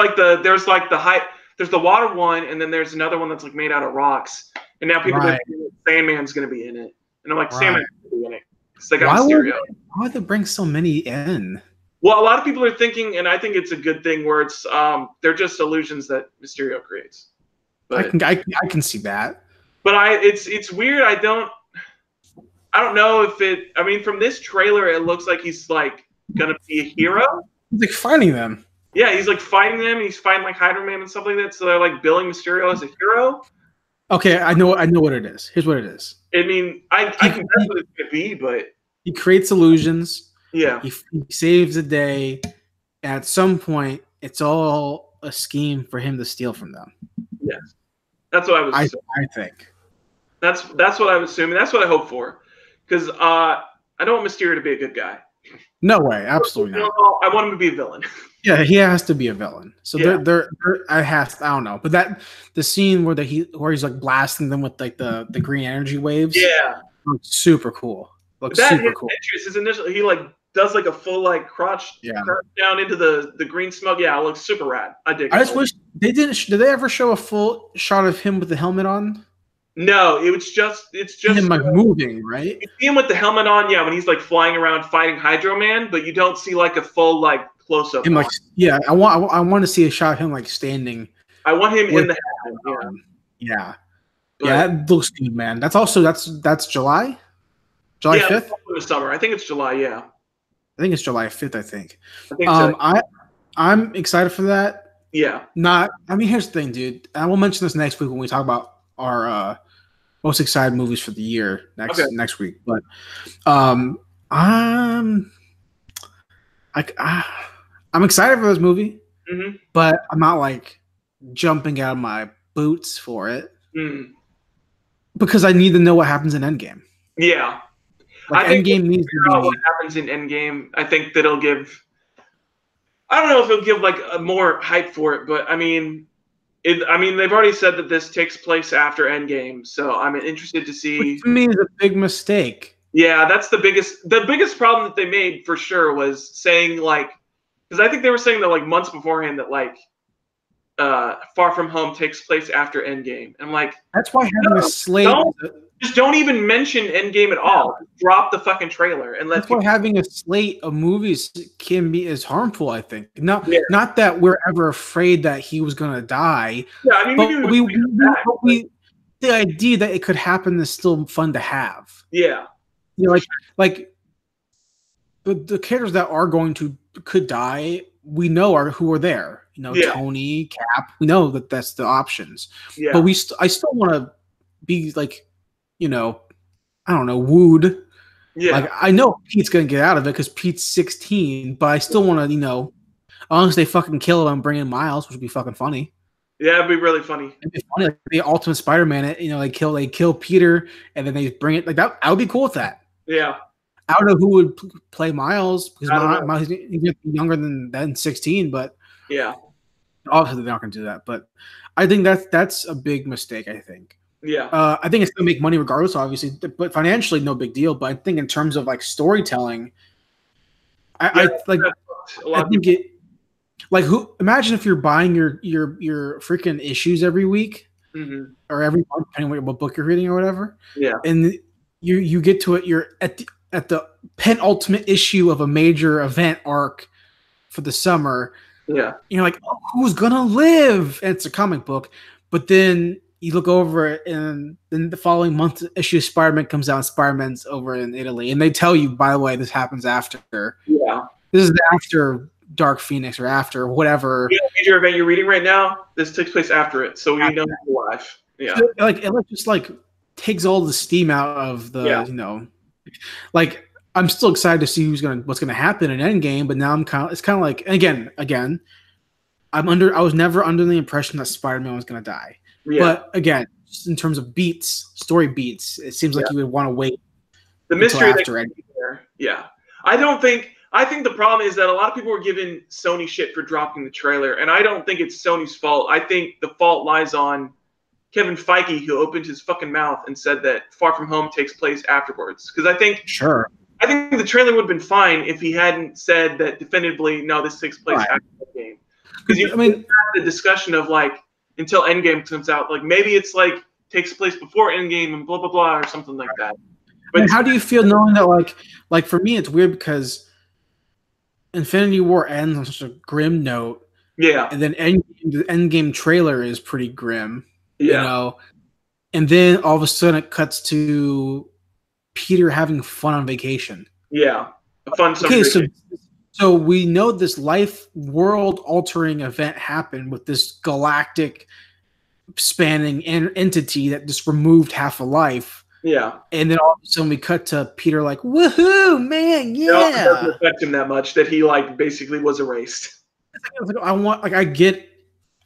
the water one, and then there's another one that's like made out of rocks. And now people are saying Sandman's going to be in it, and I'm like, Sandman's going to be in it. It's like Mysterio. Why would they bring so many in? Well, a lot of people are thinking, and I think it's a good thing, where it's they're just illusions that Mysterio creates. But I can see that. But it's weird. I don't know if it. I mean, from this trailer, it looks like he's like gonna be a hero. He's like fighting them. Yeah, he's like fighting them. He's fighting like Hydro Man and stuff like that. So they're like billing Mysterio as a hero. Okay, I know what it is. Here's what it is. I mean, I can guess what it's gonna be, but he creates illusions. Yeah, he saves the day. At some point, it's all a scheme for him to steal from them. Yes, that's what I was. I think that's what I was assuming. That's what I hope for, because I don't want Mysterio to be a good guy. No way, absolutely not. I want him to be a villain. Yeah, he has to be a villain. So I don't know, but the scene where he's like blasting them with like the green energy waves. Yeah, looks super cool. Looks that super cool. His initial, he like does like a full like crotch down into the green smoke. Yeah, it looks super rad. I dig. I just wish they didn't. Did they ever show a full shot of him with the helmet on? No, it's just him like moving, right? You see him with the helmet on, yeah, when he's like flying around fighting Hydro Man, but you don't see like a full like close up. Like, yeah, I want to see a shot of him like standing. I want him in the helmet. Yeah, that looks good, man. That's July. July 5th? The summer. I think it's July, yeah. I think it's July 5th, I think. I think so. I'm excited for that. Yeah. Here's the thing, dude. I will mention this next week when we talk about our most excited movies for the year next week. But I'm excited for this movie, but I'm not like jumping out of my boots for it because I need to know what happens in Endgame. Yeah. Like I think Endgame needs to be what happens in Endgame. I think that it'll give. I don't know if it'll give like a more hype for it, but I mean, they've already said that this takes place after Endgame, so I'm interested to see. Which to me is a big mistake. Yeah, that's the biggest problem that they made for sure was saying like, because I think they were saying that like months beforehand that like, Far From Home takes place after Endgame. And I'm like, that's why having a slate. Just don't even mention Endgame at all. Drop the fucking trailer and that's why having a slate of movies can be as harmful. I think not that we're ever afraid that he was gonna die. Yeah, I mean, but the idea that it could happen is still fun to have. Yeah, you know, like the characters that are could die, we know who are there. You know, Tony, Cap. We know that that's the options. Yeah, but I still want to be like. You know, I don't know, wooed. Yeah. Like, I know Pete's going to get out of it because Pete's 16, but I still want to, you know, unless they fucking kill him and bring in Miles, which would be fucking funny. Yeah, it'd be really funny. It'd be funny. Like, the Ultimate Spider-Man, you know, they kill Peter and then they bring it. Like, that, I would be cool with that. Yeah. I don't know who would play Miles because Miles he's younger than 16, but yeah. Obviously, they're not going to do that. But I think that's a big mistake, I think. Yeah, I think it's gonna make money regardless, obviously, but financially, no big deal. But I think in terms of like storytelling, I think it like who imagine if you're buying your freaking issues every week or every month, depending on what book you're reading or whatever. Yeah, and you get to it, you're at the penultimate issue of a major event arc for the summer. Yeah, you're like, oh, who's gonna live? And it's a comic book, but then. You look over it, and then the following month issue of Spider-Man comes out, and Spider-Man's over in Italy. And they tell you, by the way, this happens after. Yeah. This is after Dark Phoenix or after whatever. Yeah, major event you're reading right now, this takes place after it. So we know it's live. Yeah. So, like, it just, like, takes all the steam out of the, you know. Like, I'm still excited to see what's going to happen in Endgame, but now it's kind of like, again, I was never under the impression that Spider-Man was going to die. Yeah. But again, just in terms of story beats, it seems like you would want to wait. The mystery after there. Yeah. I think the problem is that a lot of people were giving Sony shit for dropping the trailer, and I don't think it's Sony's fault. I think the fault lies on Kevin Feige, who opened his fucking mouth and said that Far From Home takes place afterwards. Because I think the trailer would have been fine if he hadn't said that definitively, no, this takes place after the game. Because you have the discussion of like, until Endgame comes out, like maybe it's like takes place before Endgame and blah blah blah or something like that. But how do you feel knowing that like for me it's weird because Infinity War ends on such a grim note, Yeah. and then the Endgame trailer is pretty grim, you Yeah. know. And then all of a sudden it cuts to Peter having fun on vacation. Yeah. A fun summer Okay, vacation. so we know this life world altering event happened with this galactic spanning entity that just removed half a life. Yeah. And then all of a sudden we cut to Peter like, woohoo, man, It also doesn't yeah. affect him that much that he like basically was erased. I want like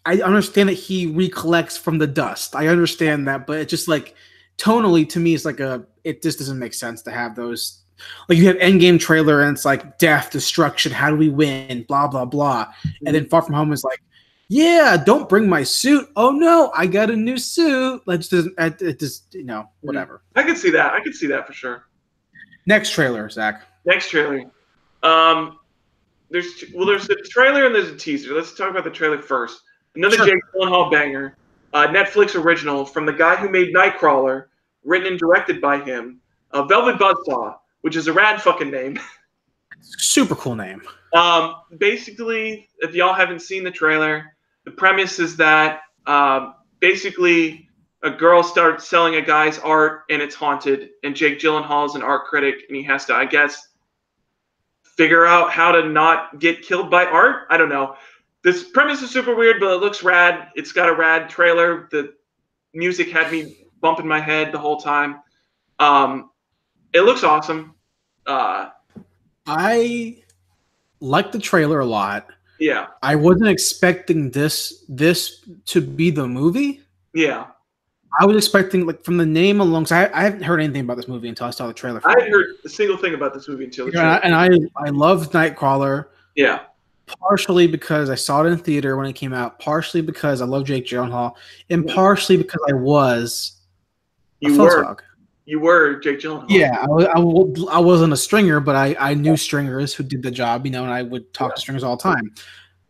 I understand that he recollects from the dust. I understand that, but it's just like tonally to me it's like it just doesn't make sense to have those like you have Endgame trailer and it's like death, destruction, how do we win, blah blah blah. And then Far From Home is like, yeah, don't bring my suit. Oh no, I got a new suit. Like it just whatever. I could see that. I could see that for sure. Next trailer, Zach. Next trailer. There's a trailer and there's a teaser. Let's talk about the trailer first. Another Sure. Jake Gyllenhaal banger, Netflix original from the guy who made Nightcrawler, written and directed by him. Velvet Buzzsaw, which is a rad fucking name. Super cool name. Basically, if y'all haven't seen the trailer, the premise is that basically a girl starts selling a guy's art and it's haunted, and Jake Gyllenhaal is an art critic and he has to, I guess, figure out how to not get killed by art. I don't know. This premise is super weird, but it looks rad. It's got a rad trailer. The music had me bumping my head the whole time. It looks awesome. I like the trailer a lot. Yeah. I wasn't expecting this to be the movie. Yeah. I was expecting like from the name alone. So I haven't heard anything about this movie until I saw the trailer. I hadn't heard a single thing about this movie until the trailer. And I loved Nightcrawler. Yeah. Partially because I saw it in theater when it came out. Partially because I love Jake Gyllenhaal, and partially because I was You were Jake Gyllenhaal. Yeah, I wasn't a stringer, but I knew stringers who did the job, and I would talk to stringers all the time.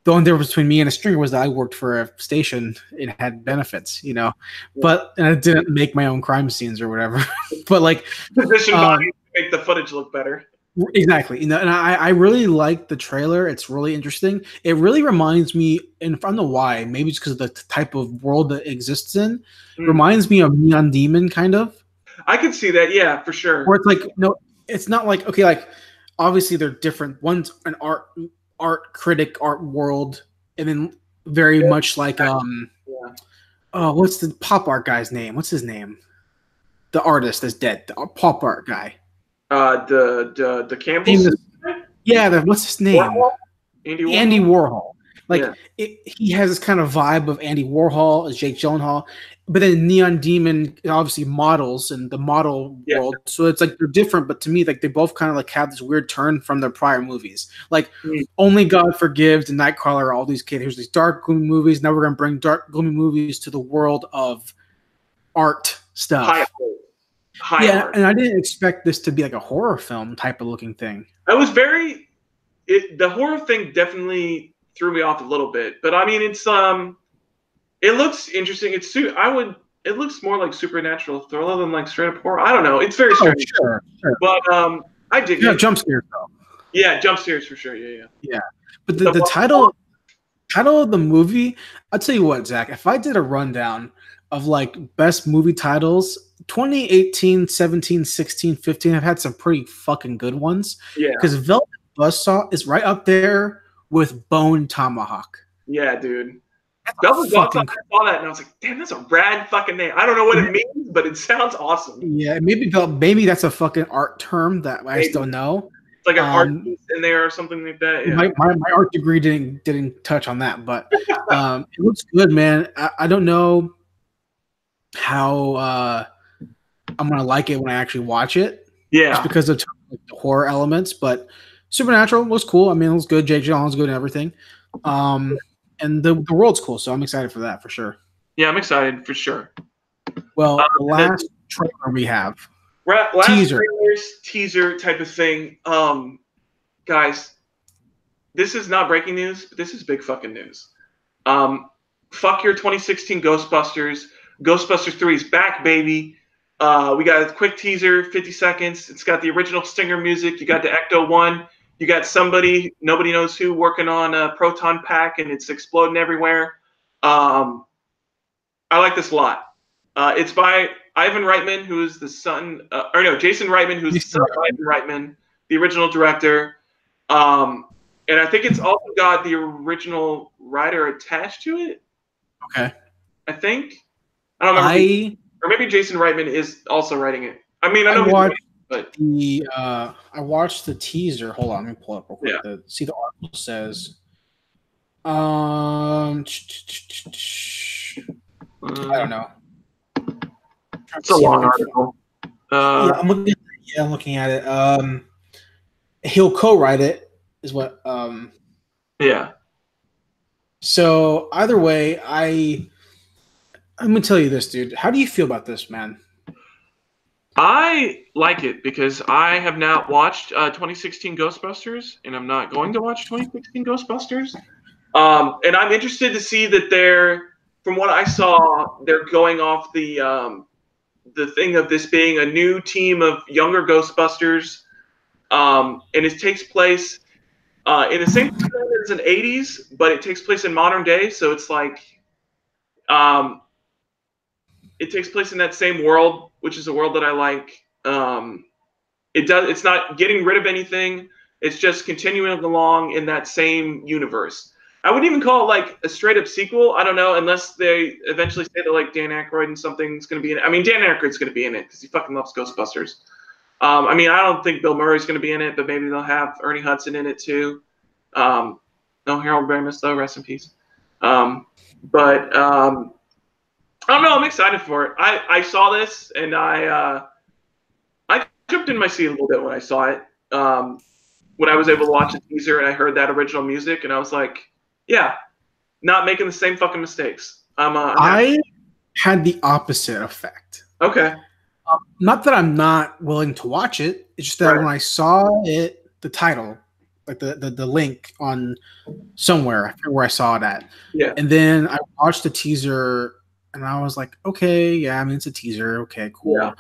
The only difference between me and a stringer was that I worked for a station and had benefits, but and I didn't make my own crime scenes or whatever. But like position body to make the footage look better. Exactly. And I really like the trailer. It's really interesting. It really reminds me, and I don't know why, maybe it's because of the type of world that it exists in. Reminds me of Neon Demon, kind of. I could see that, yeah, for sure. Where it's like, no, it's not like, okay, like obviously they're different. One's an art critic, art world, and then very much like oh, what's the pop art guy's name? What's his name? The artist that's dead, the pop art guy. The Campbell. Yeah, what's his name? Warhol? Andy Warhol. Like he has this kind of vibe of Andy Warhol as Jake Gyllenhaal, but then Neon Demon obviously models in the model world, so it's like they're different. But to me, like they both kind of like have this weird turn from their prior movies. Like Only God Forgives and Nightcrawler, all these kids. Here's these dark gloomy movies. Now we're gonna bring dark gloomy movies to the world of art stuff. High art. And I didn't expect this to be like a horror film type of looking thing. I was the horror thing definitely threw me off a little bit, but I mean it's it looks interesting. It looks more like supernatural thriller than like straight up horror. I don't know. It's very strange. Sure. But I dig it. Jump scares though. Yeah, jump scares for sure. Yeah. But the title of the movie, I'll tell you what, Zach, if I did a rundown of like best movie titles, 2018, 17, 16, 15 have had some pretty fucking good ones. Yeah. Because Velvet Buzzsaw is right up there with Bone Tomahawk. Yeah, dude. Velvet Buzzsaw, I saw that and I was like, damn, that's a rad fucking name. I don't know what it means, but it sounds awesome. Yeah, maybe that's a fucking art term that I just don't know. It's like an art piece in there or something like that. Yeah. My art degree didn't touch on that, but it looks good, man. I don't know how I'm gonna like it when I actually watch it. Yeah, just because of the horror elements, but Supernatural looks cool. I mean, it looks good. Jake Gyllenhaal's good and everything. And the world's cool, so I'm excited for that for sure. Yeah, I'm excited for sure. Well, the last trailer we have. Last teaser type of thing. Guys, this is not breaking news, but this is big fucking news. Fuck your 2016 Ghostbusters. Ghostbusters 3 is back, baby. We got a quick teaser, 50 seconds. It's got the original Stinger music. You got the Ecto 1. You got somebody, nobody knows who, working on a proton pack, and it's exploding everywhere. I like this a lot. It's by Ivan Reitman, who is the son, Jason Reitman, who's the son of Ivan Reitman, the original director. And I think it's also got the original writer attached to it. Okay. I think. I don't remember. Or maybe Jason Reitman is also writing it. I mean, I know I watched the teaser. Hold on, let me pull up real quick. Yeah. See, the article says. I don't know. It's a long article. I'm looking at it. He'll co-write it, is what. Yeah. So either way, I'm gonna tell you this, dude. How do you feel about this, man? I like it because I have not watched 2016 Ghostbusters, and I'm not going to watch 2016 Ghostbusters. And I'm interested to see that from what I saw, they're going off the thing of this being a new team of younger Ghostbusters, and it takes place in the same time as an 80s, but it takes place in modern day. So it's like it takes place in that same world, which is a world that I like. It's not getting rid of anything. It's just continuing along in that same universe. I wouldn't even call it like a straight up sequel. I don't know, unless they eventually say that like Dan Aykroyd and something's going to be in it. I mean, Dan Aykroyd's going to be in it because he fucking loves Ghostbusters. I mean, I don't think Bill Murray's going to be in it, but maybe they'll have Ernie Hudson in it too. No Harold Ramis though, rest in peace. I don't know. I'm excited for it. I saw this and I jumped in my seat a little bit when I saw it. When I was able to watch the teaser and I heard that original music, and I was like, yeah, not making the same fucking mistakes. I had the opposite effect. Okay. Not that I'm not willing to watch it. It's just that when I saw it, the title, like the link on somewhere, I forget where I saw it at. Yeah. And then I watched the teaser, and I was like, okay, yeah, I mean, it's a teaser. Okay, cool. Yeah.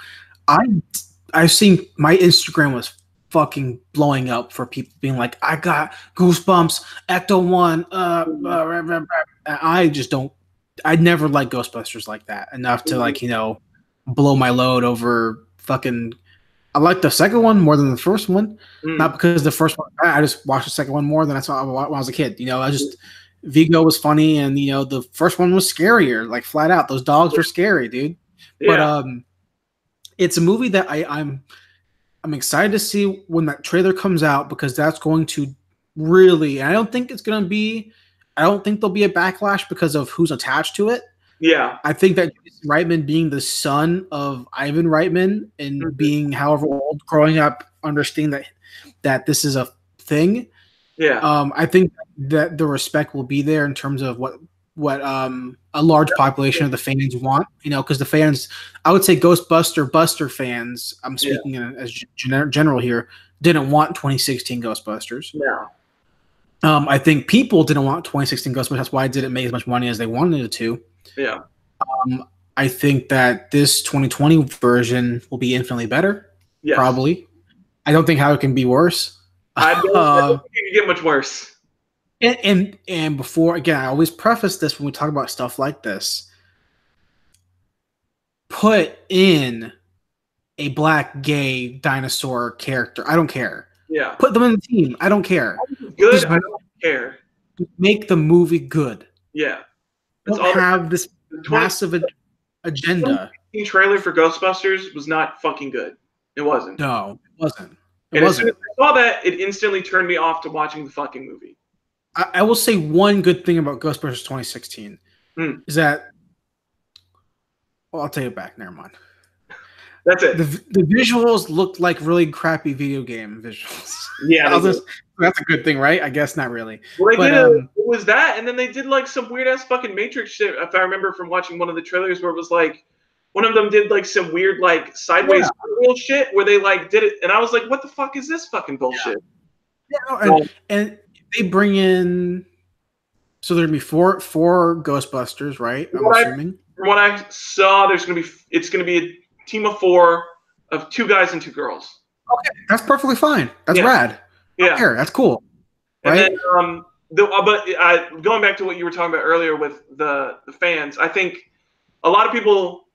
I've seen my Instagram was fucking blowing up for people being like, I got goosebumps, Ecto 1. I just don't. I never liked Ghostbusters like that enough to like, blow my load over fucking. I like the second one more than the first one, not because the first one. I just watched the second one more than I saw when I was a kid. Vigo was funny, and the first one was scarier, like flat out. Those dogs are scary, dude. Yeah. But it's a movie that I'm excited to see when that trailer comes out, because that's going to really. And I don't think there'll be a backlash because of who's attached to it. Yeah, I think that Jason Reitman, being the son of Ivan Reitman and being however old, growing up, understanding that this is a thing. Yeah. I think that the respect will be there in terms of what a large population of the fans want, because the fans, I would say Buster fans, I'm speaking as general here, didn't want 2016 Ghostbusters. No. I think people didn't want 2016 Ghostbusters. That's why it didn't make as much money as they wanted it to. Yeah. I think that this 2020 version will be infinitely better. Yes. Probably. I don't think how it can be worse. I don't think it can get much worse. And before, again, I always preface this when we talk about stuff like this. Put in a black gay dinosaur character. I don't care. Yeah. Put them in the team. I don't care. Good. I don't care. Make the movie good. Yeah. Don't have this massive agenda. The trailer for Ghostbusters was not fucking good. It wasn't. No, it wasn't. As soon as I saw that, it instantly turned me off to watching the fucking movie. I will say one good thing about Ghostbusters 2016 is that. Well, I'll take it back. Never mind. That's it. The visuals looked like really crappy video game visuals. Yeah, that's a good thing, right? I guess not really. Well, it was that, and then they did like some weird ass fucking Matrix shit. If I remember from watching one of the trailers, where it was like one of them did like some weird like sideways shit where they like did it, and I was like, what the fuck is this fucking bullshit? Yeah, and they bring in. So there'd be four Ghostbusters, right? I'm assuming. From what I saw, it's gonna be a team of 4 of 2 guys and 2 girls. Okay, that's perfectly fine. That's rad. Yeah. Here, that's cool. And right? then, going back to what you were talking about earlier with the fans, I think a lot of people,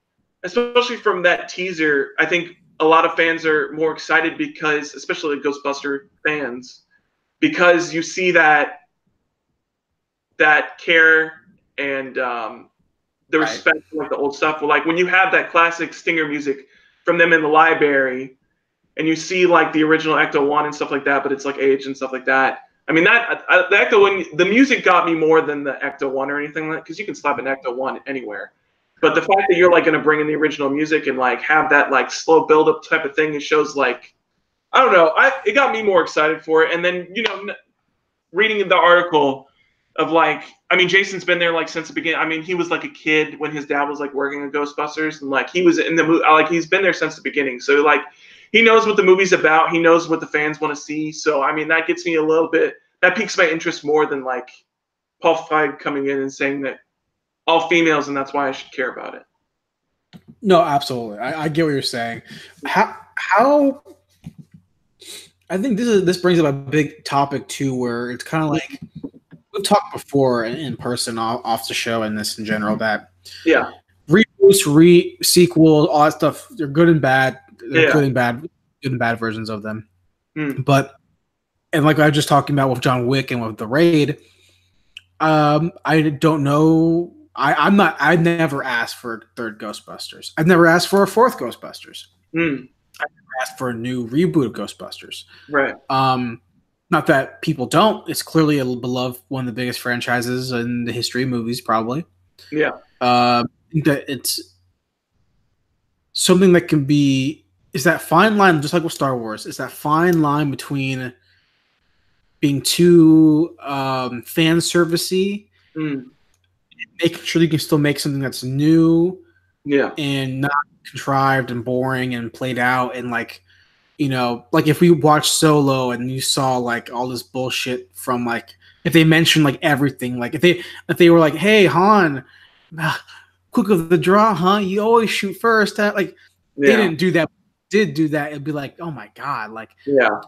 especially from that teaser, I think a lot of fans are more excited because, especially Ghostbuster fans, because you see that care and the respect for like the old stuff. Like when you have that classic Stinger music from them in the library, and you see like the original Ecto One and stuff like that, but it's like aged and stuff like that. I mean that the Ecto One, the music got me more than the Ecto One or anything like, because you can slap an Ecto One anywhere. But the fact that you're like going to bring in the original music and like have that like slow build up type of thing, it shows like, I don't know, it got me more excited for it. And then reading the article of like, I mean, Jason's been there like since the beginning. I mean, he was like a kid when his dad was like working at Ghostbusters, and like he was in the movie. Like he's been there since the beginning. So like he knows what the movie's about. He knows what the fans want to see. So I mean, that gets me a little bit. That piques my interest more than like Paul Feig coming in and saying that all females and that's why I should care about it. No, absolutely. I get what you're saying. How I think this brings up a big topic too, where it's kind of like we've talked before in person off the show and this in general that reboots, sequels, all that stuff, they're good and bad. They're good and bad versions of them. But and like I was just talking about with John Wick and with the Raid, I don't know. I've never asked for a third Ghostbusters. I've never asked for a fourth Ghostbusters. I've never asked for a new reboot of Ghostbusters. Right. Not that people don't. It's clearly a beloved, one of the biggest franchises in the history of movies, probably. Yeah. I think that it's something that can be is that fine line, just like with Star Wars, is that fine line between being too fan servicey, making sure you can still make something that's new, and not contrived and boring and played out, and like, like if we watched Solo and you saw like all this bullshit from like if they mentioned like everything, like if they were like, hey Han, quick of the draw, huh? You always shoot first. Like they didn't do that. Did do that? It'd be like, oh my god, like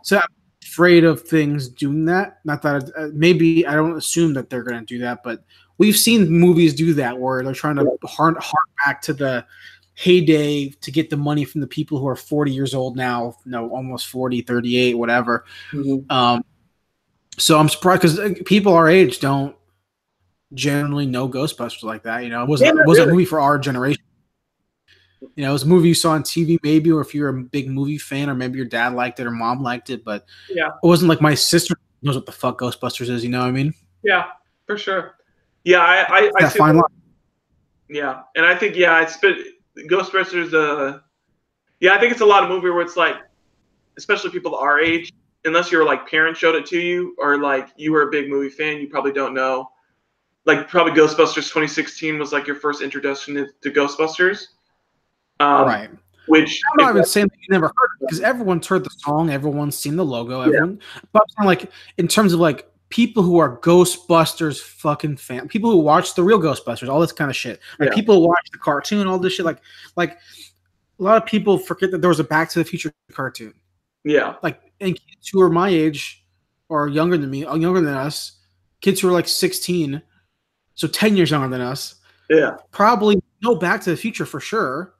So I'm afraid of things doing that. Not that maybe I don't assume that they're going to do that, but we've seen movies do that where they're trying to hark back to the heyday to get the money from the people who are 40 years old now, almost 40, 38, whatever. So I'm surprised because people our age don't generally know Ghostbusters like that. It wasn't a movie for our generation. It was a movie you saw on TV maybe, or if you're a big movie fan, or maybe your dad liked it or mom liked it, but it wasn't like my sister knows what the fuck Ghostbusters is. You know what I mean? Yeah, for sure. Yeah, I that fine line. Yeah, and I think it's been Ghostbusters. I think it's a lot of movie where it's like, especially people our age, unless your like parents showed it to you or like you were a big movie fan, you probably don't know. Like probably Ghostbusters 2016 was like your first introduction to Ghostbusters. Right. Which I'm not even saying that you never heard it because everyone's heard the song, everyone's seen the logo, but I'm like in terms of like people who are Ghostbusters fucking fan, people who watch the real Ghostbusters, all this kind of shit. Like people who watch the cartoon, all this shit. Like a lot of people forget that there was a Back to the Future cartoon. Yeah. Like and kids who are my age or younger than me, younger than us, kids who are like 16, so 10 years younger than us. Yeah. Probably know Back to the Future for sure.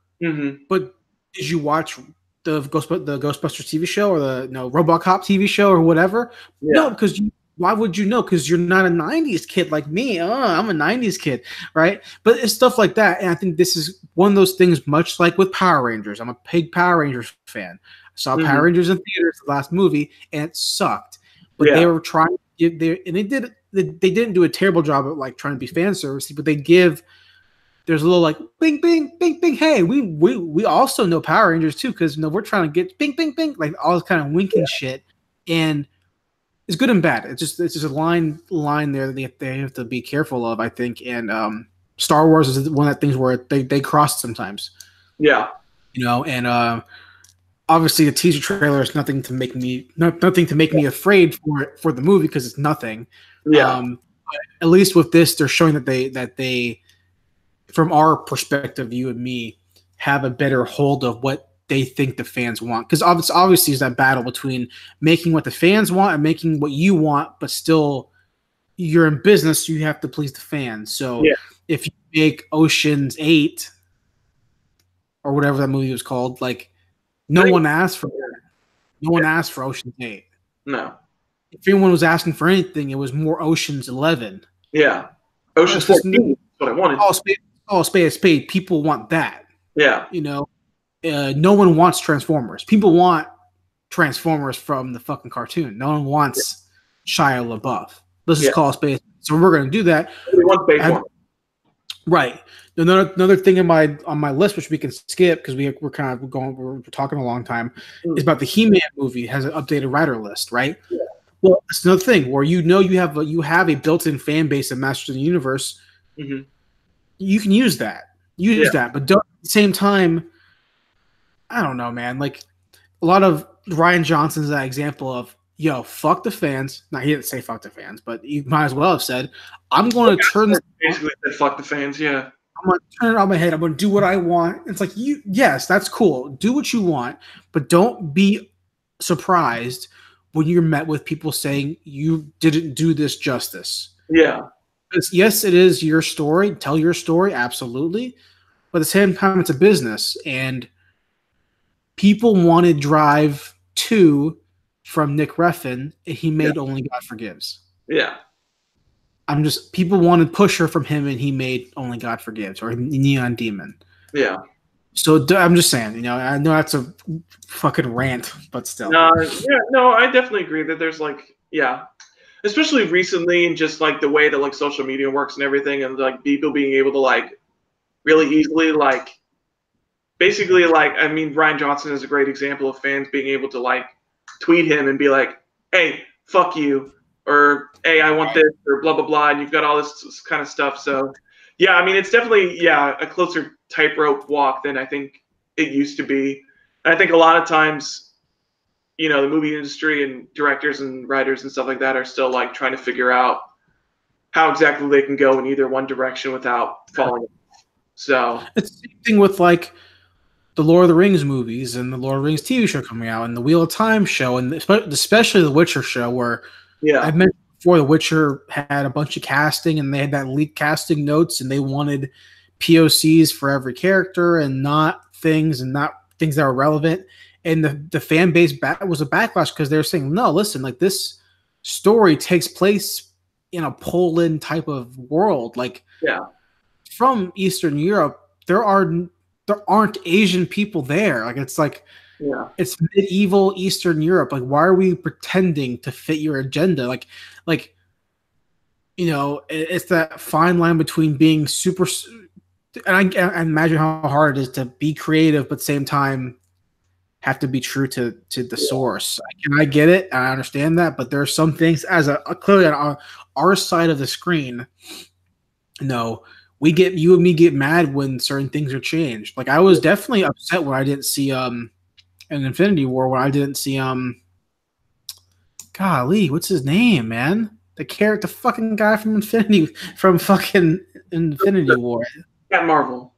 But did you watch the Ghostbusters TV show or the RoboCop TV show or whatever? No, because why would you know? Because you're not a 90s kid like me. I'm a 90s kid, right? But it's stuff like that. And I think this is one of those things, much like with Power Rangers. I'm a big Power Rangers fan. I saw Power Rangers in theaters, the last movie, and it sucked. But they were trying to give they didn't do a terrible job of like trying to be fan service, but they give. There's a little like bing, bing, bing, bing. Hey, we also know Power Rangers too because we're trying to get bing, bing, bing, like all this kind of winking shit, and it's good and bad. It's just a line there that they have to be careful of, I think. And Star Wars is one of the things where they cross sometimes. Yeah, and obviously the teaser trailer is nothing to make me afraid for the movie because it's nothing. Yeah, but at least with this, they're showing that they from our perspective, you and me, have a better hold of what they think the fans want. Because obviously is that battle between making what the fans want and making what you want, but still you're in business, so you have to please the fans. So if you make Ocean's 8 or whatever that movie was called, like no one asked for that. No one asked for Ocean's 8. No. If anyone was asking for anything, it was more Ocean's 11. Yeah. Ocean's 14 is what I wanted. Spade. People want that. Yeah. You know, no one wants Transformers. People want Transformers from the fucking cartoon. No one wants Shia LaBeouf. Let's just call it Space. So we're going to do that. Right. Another thing on my list, which we can skip because we're talking a long time, is about the He-Man movie. It has an updated writer list, right? Yeah. Well, it's another thing where you have a built-in fan base of Masters of the Universe. Mm-hmm. You can use that. But don't, at the same time, I don't know, man. Like a lot of Ryan Johnson's that example of, yo, fuck the fans. Now, he didn't say fuck the fans, but you might as well have said, I'm going to turn this. Basically said fuck the fans, yeah. I'm going to turn it on my head. I'm going to do what I want. It's like, yes, that's cool. Do what you want, but don't be surprised when you're met with people saying you didn't do this justice. Yeah. Because yes, it is your story. Tell your story, absolutely. But at the same time, it's a business. And people wanted Drive 2 from Nick Refn, and he made Only God Forgives. Yeah. People wanted Pusher from him, and he made Only God Forgives, or Neon Demon. Yeah. So I'm just saying, I know that's a fucking rant, but still. I definitely agree that there's especially recently, and just like the way that like social media works and everything, and like people being able to like really easily like basically like, I mean, Ryan Johnson is a great example of fans being able to like tweet him and be like, hey, fuck you, or hey, I want this, or blah blah blah, and you've got all this kind of stuff. So yeah, I mean, it's definitely a closer tightrope walk than I think it used to be. And I think a lot of times, the movie industry and directors and writers and stuff like that are still like trying to figure out how exactly they can go in either one direction without falling. So it's the same thing with like the Lord of the Rings movies and the Lord of the Rings TV show coming out and the Wheel of Time show, and especially the Witcher show, where I mentioned before the Witcher had a bunch of casting and they had that leaked casting notes, and they wanted POCs for every character and not things that are relevant. And the fan base was a backlash because they're saying, no, listen, like this story takes place in a Poland type of world. Like from Eastern Europe, there aren't Asian people there. Like it's it's medieval Eastern Europe. Like why are we pretending to fit your agenda? Like it's that fine line between being super. And I imagine how hard it is to be creative, but at the same time have to be true to the source. And I get it, and I understand that, but there are some things clearly on our side of the screen. You and me get mad when certain things are changed. Like I was definitely upset when I didn't see in Infinity War, when I didn't see golly, what's his name, man? The fucking guy from fucking Infinity War. Captain Marvel.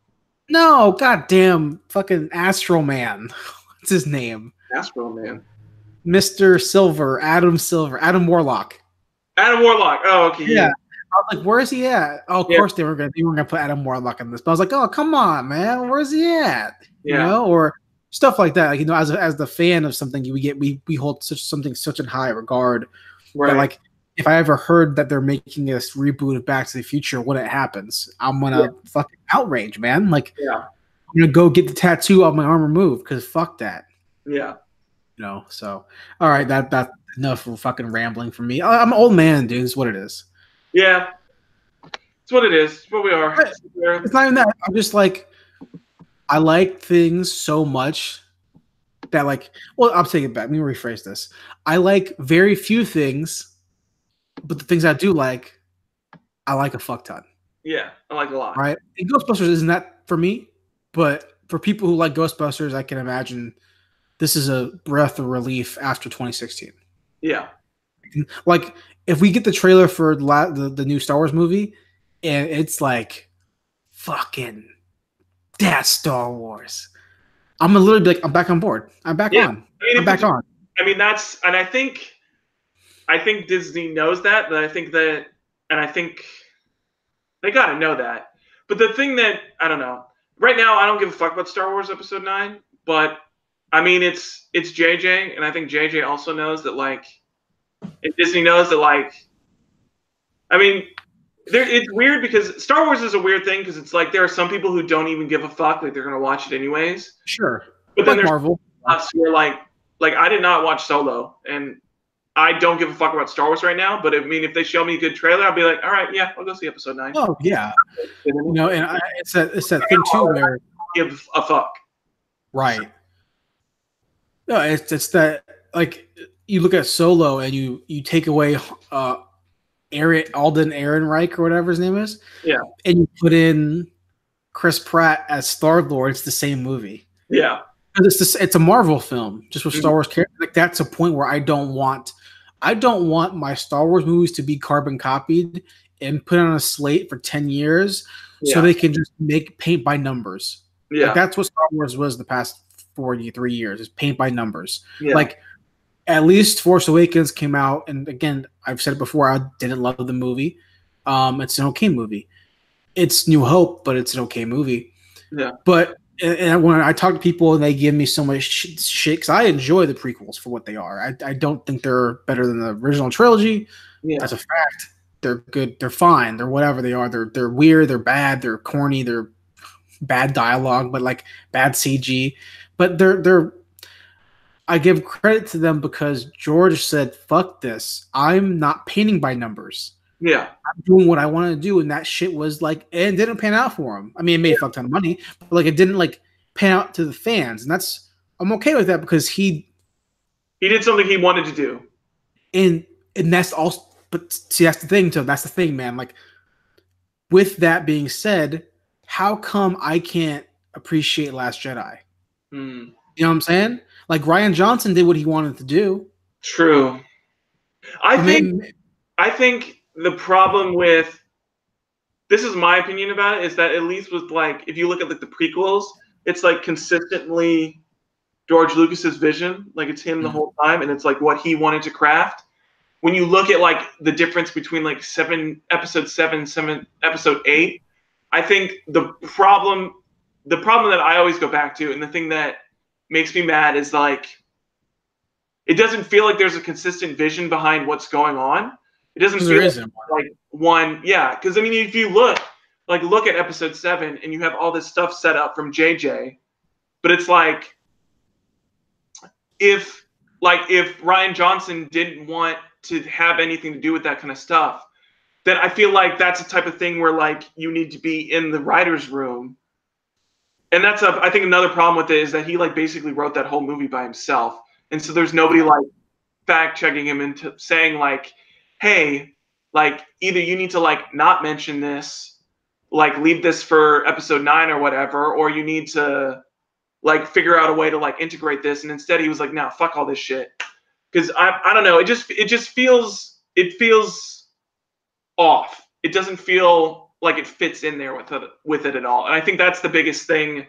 No, goddamn fucking Astro Man. What's his name? Astro Man. Mr. Silver, Adam Warlock. Adam Warlock. Oh, okay. Yeah. I was like, where is he at? Oh, of course they were gonna put Adam Warlock in this. But I was like, oh, come on, man, where's he at? Or stuff like that. Like, as the fan of something, we hold such in high regard. Right. That, like, if I ever heard that they're making this reboot of Back to the Future when it happens, I'm gonna fucking outrage, man. Like, I'm gonna go get the tattoo of my arm removed because fuck that. Yeah. So all right, that's enough for fucking rambling from me. I'm an old man, dude. Is what it is. Yeah. It's what it is. It's what we are. It's not even that. I'm just like, I like things so much that I'll take it back. Let me rephrase this. I like very few things, but the things I do like, I like a fuck ton. Yeah, I like a lot. Right? And Ghostbusters isn't that for me, but for people who like Ghostbusters, I can imagine this is a breath of relief after 2016. Yeah. Like, if we get the trailer for the new Star Wars movie, and it's like, fucking, that's Star Wars. I'm gonna literally be like, I'm back on board. I'm back on. I mean, I'm back on. I mean, and I think Disney knows that, but I think they gotta know that. But the thing that I don't know right now, I don't give a fuck about Star Wars Episode 9. But I mean, it's JJ, and I think JJ also knows that like, and Disney knows that like, I mean, it's weird because Star Wars is a weird thing because it's like there are some people who don't even give a fuck, like they're gonna watch it anyways. Sure. But then like there's Marvel. us who are like I did not watch Solo, and I don't give a fuck about Star Wars right now. But I mean, if they show me a good trailer, I'll be like, all right, yeah, I'll go see Episode 9. Oh yeah. You know, and it's that thing too where give a fuck. Right. No, it's that like you look at Solo and you take away Alden Ehrenreich or whatever his name is. Yeah. And you put in Chris Pratt as Star-Lord, it's the same movie. Yeah. It's a Marvel film, just with Star Wars characters. Like that's a point where I don't want my Star Wars movies to be carbon copied and put on a slate for 10 years so they can just paint by numbers. Yeah. Like that's what Star Wars was the past 43 years, is paint by numbers. Yeah. Like at least Force Awakens came out, and again, I've said it before, I didn't love the movie. It's an okay movie. It's New Hope, but it's an okay movie. Yeah. But and when I talk to people and they give me so much shit, because I enjoy the prequels for what they are. I don't think they're better than the original trilogy. Yeah. That's a fact. They're good. They're fine. They're whatever they are. They're weird. They're bad. They're corny. They're bad dialogue, but like bad CG. But they're. I give credit to them because George said, "Fuck this. I'm not painting by numbers. Yeah, I'm doing what I want to do," and that shit was like, and didn't pan out for him. I mean, it made a fuck ton of money, but like it didn't like pan out to the fans, and I'm okay with that because he did something he wanted to do, and that's also. But see, that's the thing. So that's the thing, man. Like, with that being said, how come I can't appreciate Last Jedi? Mm. You know what I'm saying? Like Rian Johnson did what he wanted to do. True. I think the problem with this is my opinion about it is that at least with like if you look at like the prequels, it's like consistently George Lucas's vision, like it's him the whole time, and it's like what he wanted to craft. When you look at like the difference between like episode 7, episode 8, I think the problem that I always go back to, and the thing that makes me mad is like it doesn't feel like there's a consistent vision behind what's going on. It doesn't feel like one, yeah. Because I mean, if you look at episode 7, and you have all this stuff set up from JJ, but it's like if Rian Johnson didn't want to have anything to do with that kind of stuff, then I feel like that's the type of thing where like you need to be in the writer's room. And that's I think another problem with it is that he like basically wrote that whole movie by himself. And so there's nobody like fact checking him into saying like, hey, like either you need to like not mention this, like leave this for episode 9 or whatever, or you need to like figure out a way to like integrate this. And instead he was like, no, fuck all this shit. Because I don't know, it just feels off. It doesn't feel like it fits in there with it at all. And I think that's the biggest thing.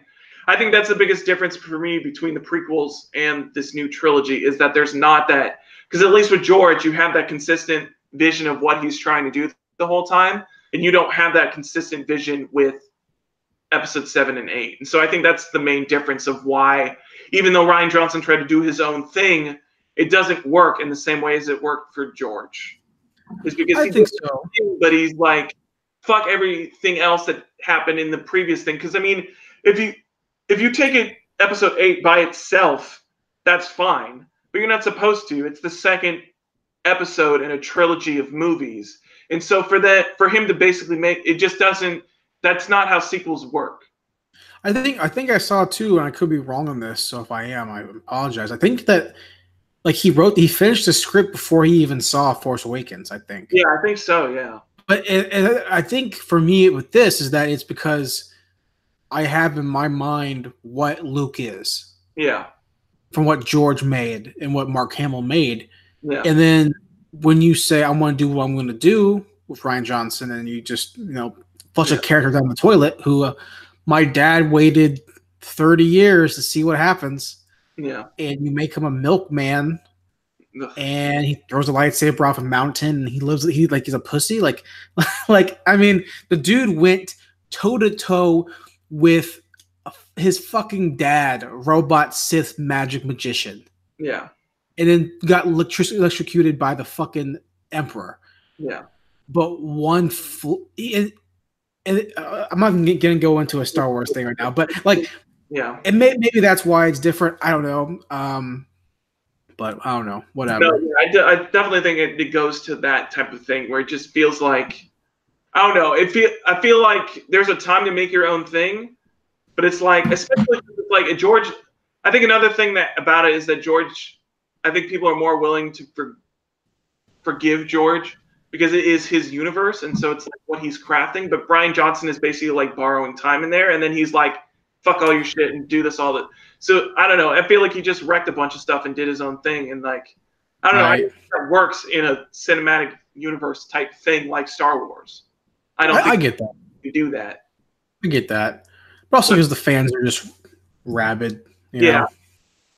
I think that's the biggest difference for me between the prequels and this new trilogy is that there's not that, because at least with George, you have that consistent vision of what he's trying to do the whole time, and you don't have that consistent vision with episode 7 and 8. And so I think that's the main difference of why, even though Rian Johnson tried to do his own thing, it doesn't work in the same way as it worked for George. It's because I think so. But he's like, fuck everything else that happened in the previous thing. Because I mean, if you take it episode 8 by itself, that's fine. But you're not supposed to. It's the second episode in a trilogy of movies. And so for him to basically make it just doesn't. That's not how sequels work. I think I saw too, and I could be wrong on this. So if I am, I apologize. I think that like he finished the script before he even saw Force Awakens. I think. Yeah, I think so. Yeah. But I think for me with this is that it's because I have in my mind what Luke is. Yeah. From what George made and what Mark Hamill made. Yeah. And then when you say I want to do what I'm going to do with Rian Johnson, and you just flush a character down the toilet who my dad waited 30 years to see what happens. Yeah. And you make him a milkman. Ugh. And he throws a lightsaber off a mountain, and he's a pussy. Like, I mean, the dude went toe to toe with his fucking dad, robot Sith magic magician. Yeah. And then got electrocuted by the fucking Emperor. Yeah. But I'm not going to go into a Star Wars thing right now, but like, yeah, and maybe that's why it's different. I don't know. But I don't know. Whatever. No, yeah, I definitely think it goes to that type of thing where it just feels like, I don't know. I feel like there's a time to make your own thing, but it's like, especially like George. I think another thing about it is that George. I think people are more willing to forgive George because it is his universe, and so it's like what he's crafting. But Bryan Johnson is basically like borrowing time in there, and then he's like, "Fuck all your shit and do this all that." So I don't know. I feel like he just wrecked a bunch of stuff and did his own thing, and like I don't know. I think that works in a cinematic universe type thing like Star Wars. I get that. You do that. I get that, but also because the fans are just rabid, you know,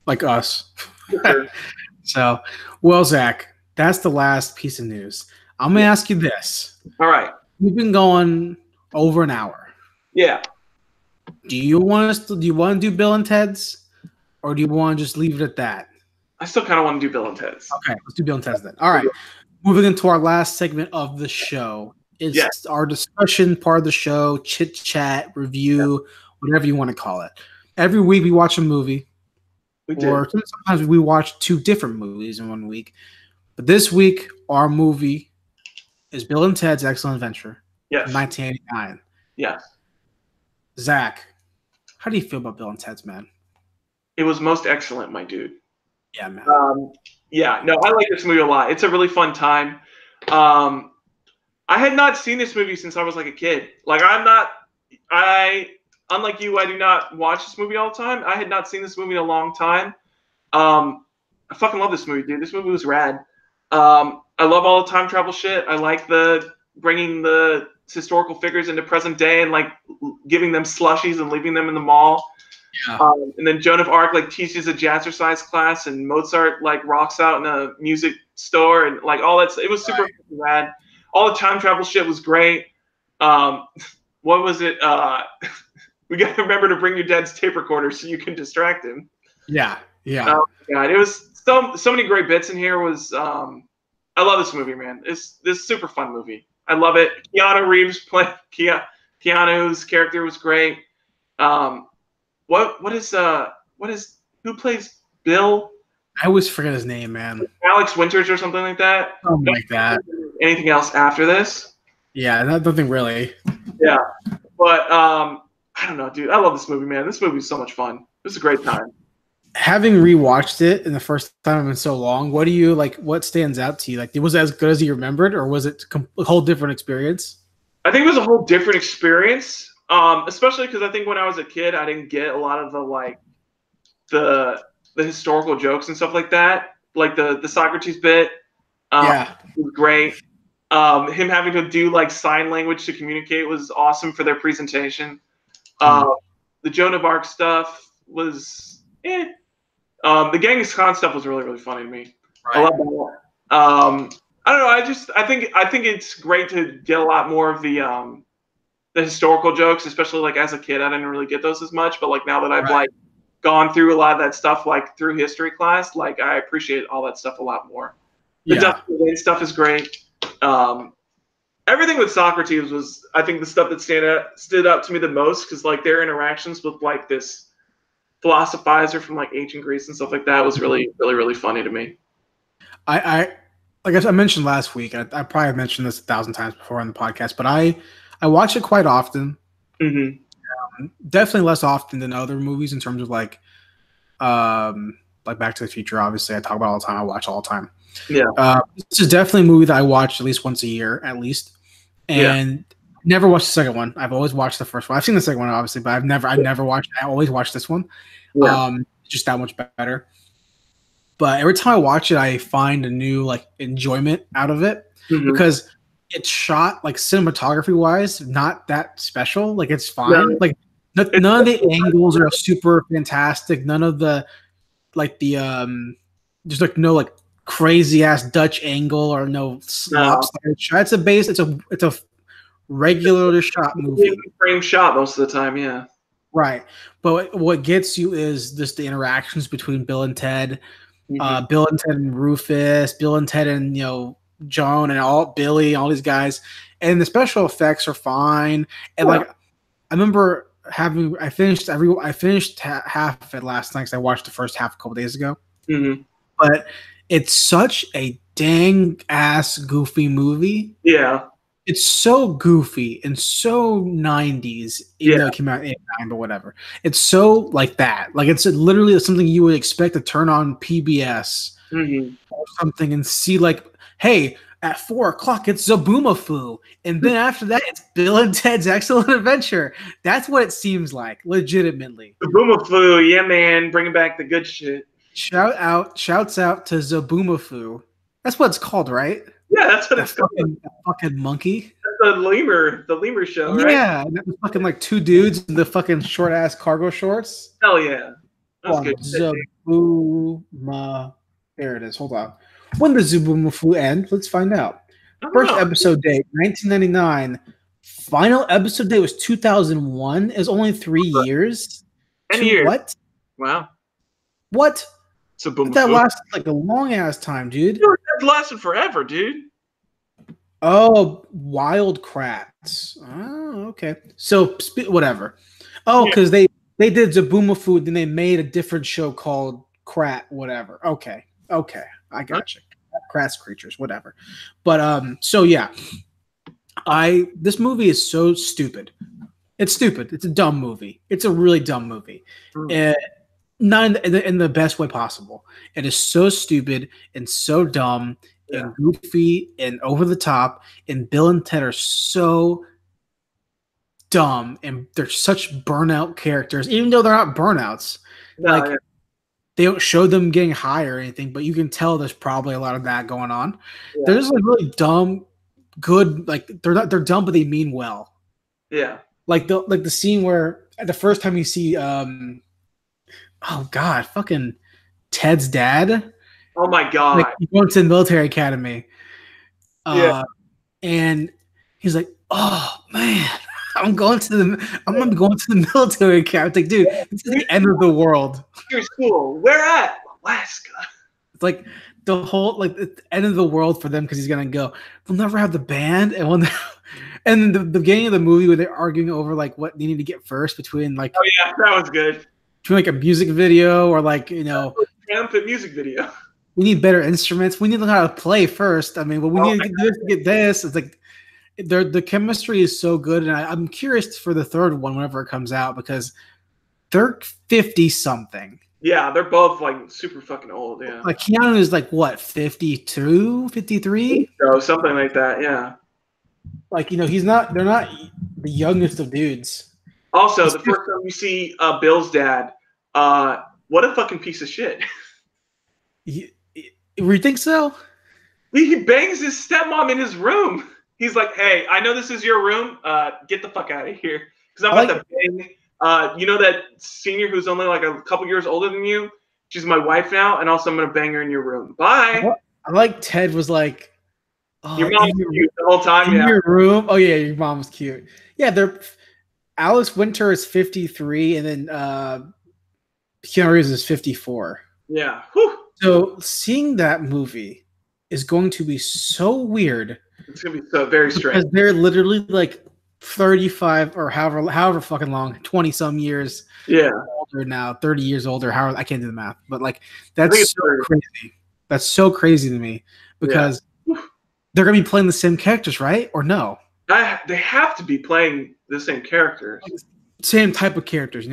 like us. Sure. So, well, Zach, that's the last piece of news. I'm gonna ask you this. All right. We've been going over an hour. Yeah. Do you want to do Bill and Ted's, or do you want to just leave it at that? I still kind of want to do Bill and Ted's. Okay, let's do Bill and Ted's then. All right. Moving into our last segment of the show. It's our discussion part of the show, chit chat, review, whatever you want to call it. Every week we watch a movie. Or sometimes we watch 2 different movies in 1 week. But this week, our movie is Bill and Ted's Excellent Adventure. Yes. 1989. Yes. Zach, how do you feel about Bill and Ted's, man? It was most excellent, my dude. Yeah, man. I like this movie a lot. It's a really fun time. I had not seen this movie since I was like a kid. Like unlike you, I do not watch this movie all the time. I had not seen this movie in a long time. I fucking love this movie, dude. This movie was rad. I love all the time travel shit. I like bringing the historical figures into present day and like giving them slushies and leaving them in the mall. Yeah. And then Joan of Arc like teaches a jazzercise class, and Mozart like rocks out in a music store, and like all that. It was super rad. All the time travel shit was great. What was it? We got to remember to bring your dad's tape recorder so you can distract him. Yeah. Oh God, it was so many great bits in here. I love this movie, man. This super fun movie. I love it. Keanu Reeves playing Keanu's character was great. Who plays Bill? I always forget his name, man. Alex Winters or something like that. Something like that. Anything else after this? Yeah, nothing really. Yeah, but I don't know, dude. I love this movie, man. This movie was so much fun. It was a great time. Having rewatched it in the first time in so long, what do you like? What stands out to you? Like, was it as good as you remembered, or was it a whole different experience? I think it was a whole different experience, especially because I think when I was a kid, I didn't get a lot of the historical jokes and stuff like that. Like the Socrates bit, was great. Him having to do like sign language to communicate was awesome for their presentation. The Joan of Arc stuff was the Genghis Khan stuff was really, really funny to me. Right. I love that. I don't know. I think it's great to get a lot more of the historical jokes, especially like as a kid. I didn't really get those as much, but like now that I've like gone through a lot of that stuff, like through history class, like I appreciate all that stuff a lot more. The Dustin Lane stuff is great. Everything with Socrates was, I think, the stuff that stood out to me the most, because like their interactions with like this philosophizer from like ancient Greece and stuff like that was really, really, really funny to me. I like I mentioned last week, I probably mentioned this 1,000 times before on the podcast, but I watch it quite often. Mm-hmm. Definitely less often than other movies in terms of like Back to the Future. Obviously, I talk about all the time. I watch all the time. Yeah, this is definitely a movie that I watch at least once a year, at least. And never watched the second one. I've always watched the first one. I've seen the second one, obviously, but I never watched it. I always watched this one. Yeah. Just that much better. But every time I watch it, I find a new like enjoyment out of it, because it's shot like cinematography wise, not that special. Like it's fine. Yeah. Like None of the angles are super fantastic. None of the there's like no like crazy ass Dutch angle or no lopsided shot. It's a regular shot movie. Frame shot most of the time, yeah. Right. But what gets you is just the interactions between Bill and Ted, Bill and Ted and Rufus, Bill and Ted and Joan and Billy, all these guys, and the special effects are fine. And like I remember I finished half of it last night because I watched the first half a couple days ago. But it's such a dang ass goofy movie. Yeah. It's so goofy and so 90s, even though it came out in 89, but whatever. It's so like that. Like it's literally something you would expect to turn on PBS or something and see like, hey, at 4:00 it's Zaboomafoo. And then after that, it's Bill and Ted's Excellent Adventure. That's what it seems like, legitimately. Zaboomafoo, yeah, man. Bringing back the good shit. Shouts out to Zaboomafoo. That's what it's called, right? Yeah, that's what it's called. That fucking monkey. That's the lemur show, right? Yeah, and that was fucking like two dudes in the fucking short ass cargo shorts. Hell yeah. That's good. Zabooma. There it is. Hold on. When does Zaboomafoo end? Let's find out. First episode date, 1999. Final episode date was 2001. It was only 3 years. 10 years. What? Wow. What? That lasted like a long ass time, dude. That lasted forever, dude. Oh, Wild Kratts. Oh, okay. So whatever. Oh, because they did Zaboomafoo, then they made a different show called Krat, whatever. Okay, I got you. Kratts creatures, whatever. But so yeah, this movie is so stupid. It's stupid. It's a dumb movie. It's a really dumb movie. Not in the best way possible. It is so stupid and so dumb and goofy and over the top. And Bill and Ted are so dumb and they're such burnout characters, even though they're not burnouts. They don't show them getting high or anything, but you can tell there's probably a lot of that going on. Yeah. They're just like really dumb, good. Like they're dumb, but they mean well. Yeah. Like the scene where the first time you see oh God, fucking Ted's dad. Oh my God. Like he went to the military academy. And he's like, oh man, I'm gonna be going to the military academy. It's like, dude, this is the end of the world. Your school. Where at? Alaska. It's like the whole the end of the world for them because he's gonna go. We'll never have the band, and and the beginning of the movie where they're arguing over like what they need to get first between like. Oh yeah, that was good. Between like a music video or like triumphant music video. We need better instruments. We need to know how to play first. I mean, but we need to get this. It's like the chemistry is so good, and I'm curious for the third one whenever it comes out because they're 50 something. Yeah, they're both like super fucking old. Yeah, like Keanu is like what 52, 53, so something like that. Yeah, like they're not the youngest of dudes. Also, the first time you see Bill's dad, what a fucking piece of shit. You think so? He bangs his stepmom in his room. He's like, hey, I know this is your room. Get the fuck out of here. Because I'm about to bang. That senior who's only like a couple years older than you? She's my wife now, and also I'm going to bang her in your room. Bye. I like Ted was like, oh, your mom was cute the whole time. In your room? Oh, yeah, your mom was cute. Yeah, Alice Winter is 53, and then Keanu Reeves is 54. Yeah. Whew. So seeing that movie is going to be so weird. It's going to be so very strange. Because they're literally like 35 or however fucking long, 20 some years older now, 30 years older. However, I can't do the math, but like that's so crazy. That's so crazy to me because they're going to be playing the same characters, right? Or no? They have to be playing the same characters. Same type of characters.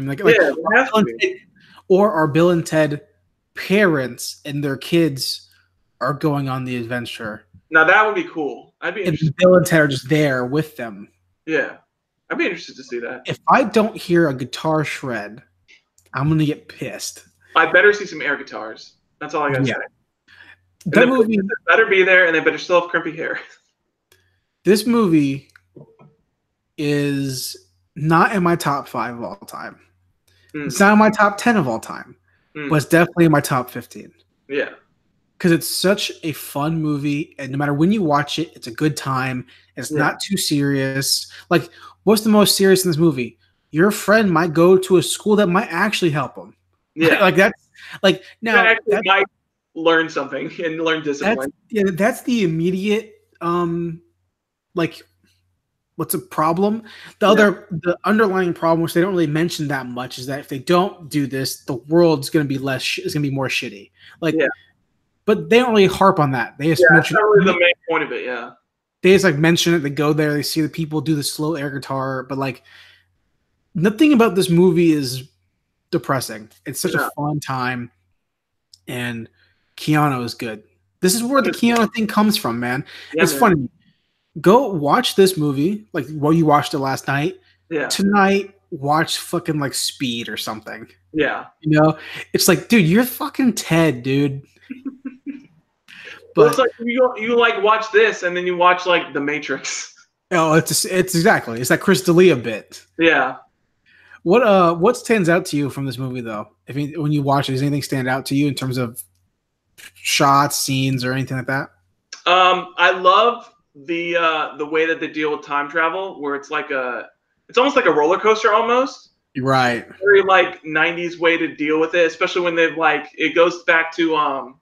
Or are Bill and Ted parents and their kids are going on the adventure? Now that would be cool. I'd be interested. And Bill and Ted are just there with them. Yeah. I'd be interested to see that. If I don't hear a guitar shred, I'm going to get pissed. I better see some air guitars. That's all I got to say. That movie better be there, and they better still have crimpy hair. This movie is not in my top 5 of all time. Mm. It's not in my top 10 of all time, but it's definitely in my top 15. Yeah. Because it's such a fun movie, and no matter when you watch it, it's a good time. It's not too serious. Like, what's the most serious in this movie? Your friend might go to a school that might actually help him. Yeah. Like that's like now that might learn something and learn discipline. That's the immediate like what's a problem? The underlying problem, which they don't really mention that much, is that if they don't do this, the world's gonna be it's gonna be more shitty. Like but they don't really harp on that. They just mention that's really the main point of it, They just like mention it, they go there, they see the people do the slow air guitar, but like nothing about this movie is depressing. It's such a fun time, and Keanu is good. This is where the Keanu thing comes from, man. It's funny. Go watch this movie, like what you watched it last night. Yeah. Tonight, watch fucking like Speed or something. Yeah. You know, it's like, dude, you're fucking Ted, dude. But it's like you like watch this and then you watch like The Matrix. Oh, it's exactly. It's that Chris D'Elia bit. Yeah. What stands out to you from this movie though? I mean, when you watch it, does anything stand out to you in terms of shots, scenes, or anything like that? I love the way that they deal with time travel, where it's almost like a roller coaster almost. Right. Very like 90s way to deal with it, especially when they've like it goes back to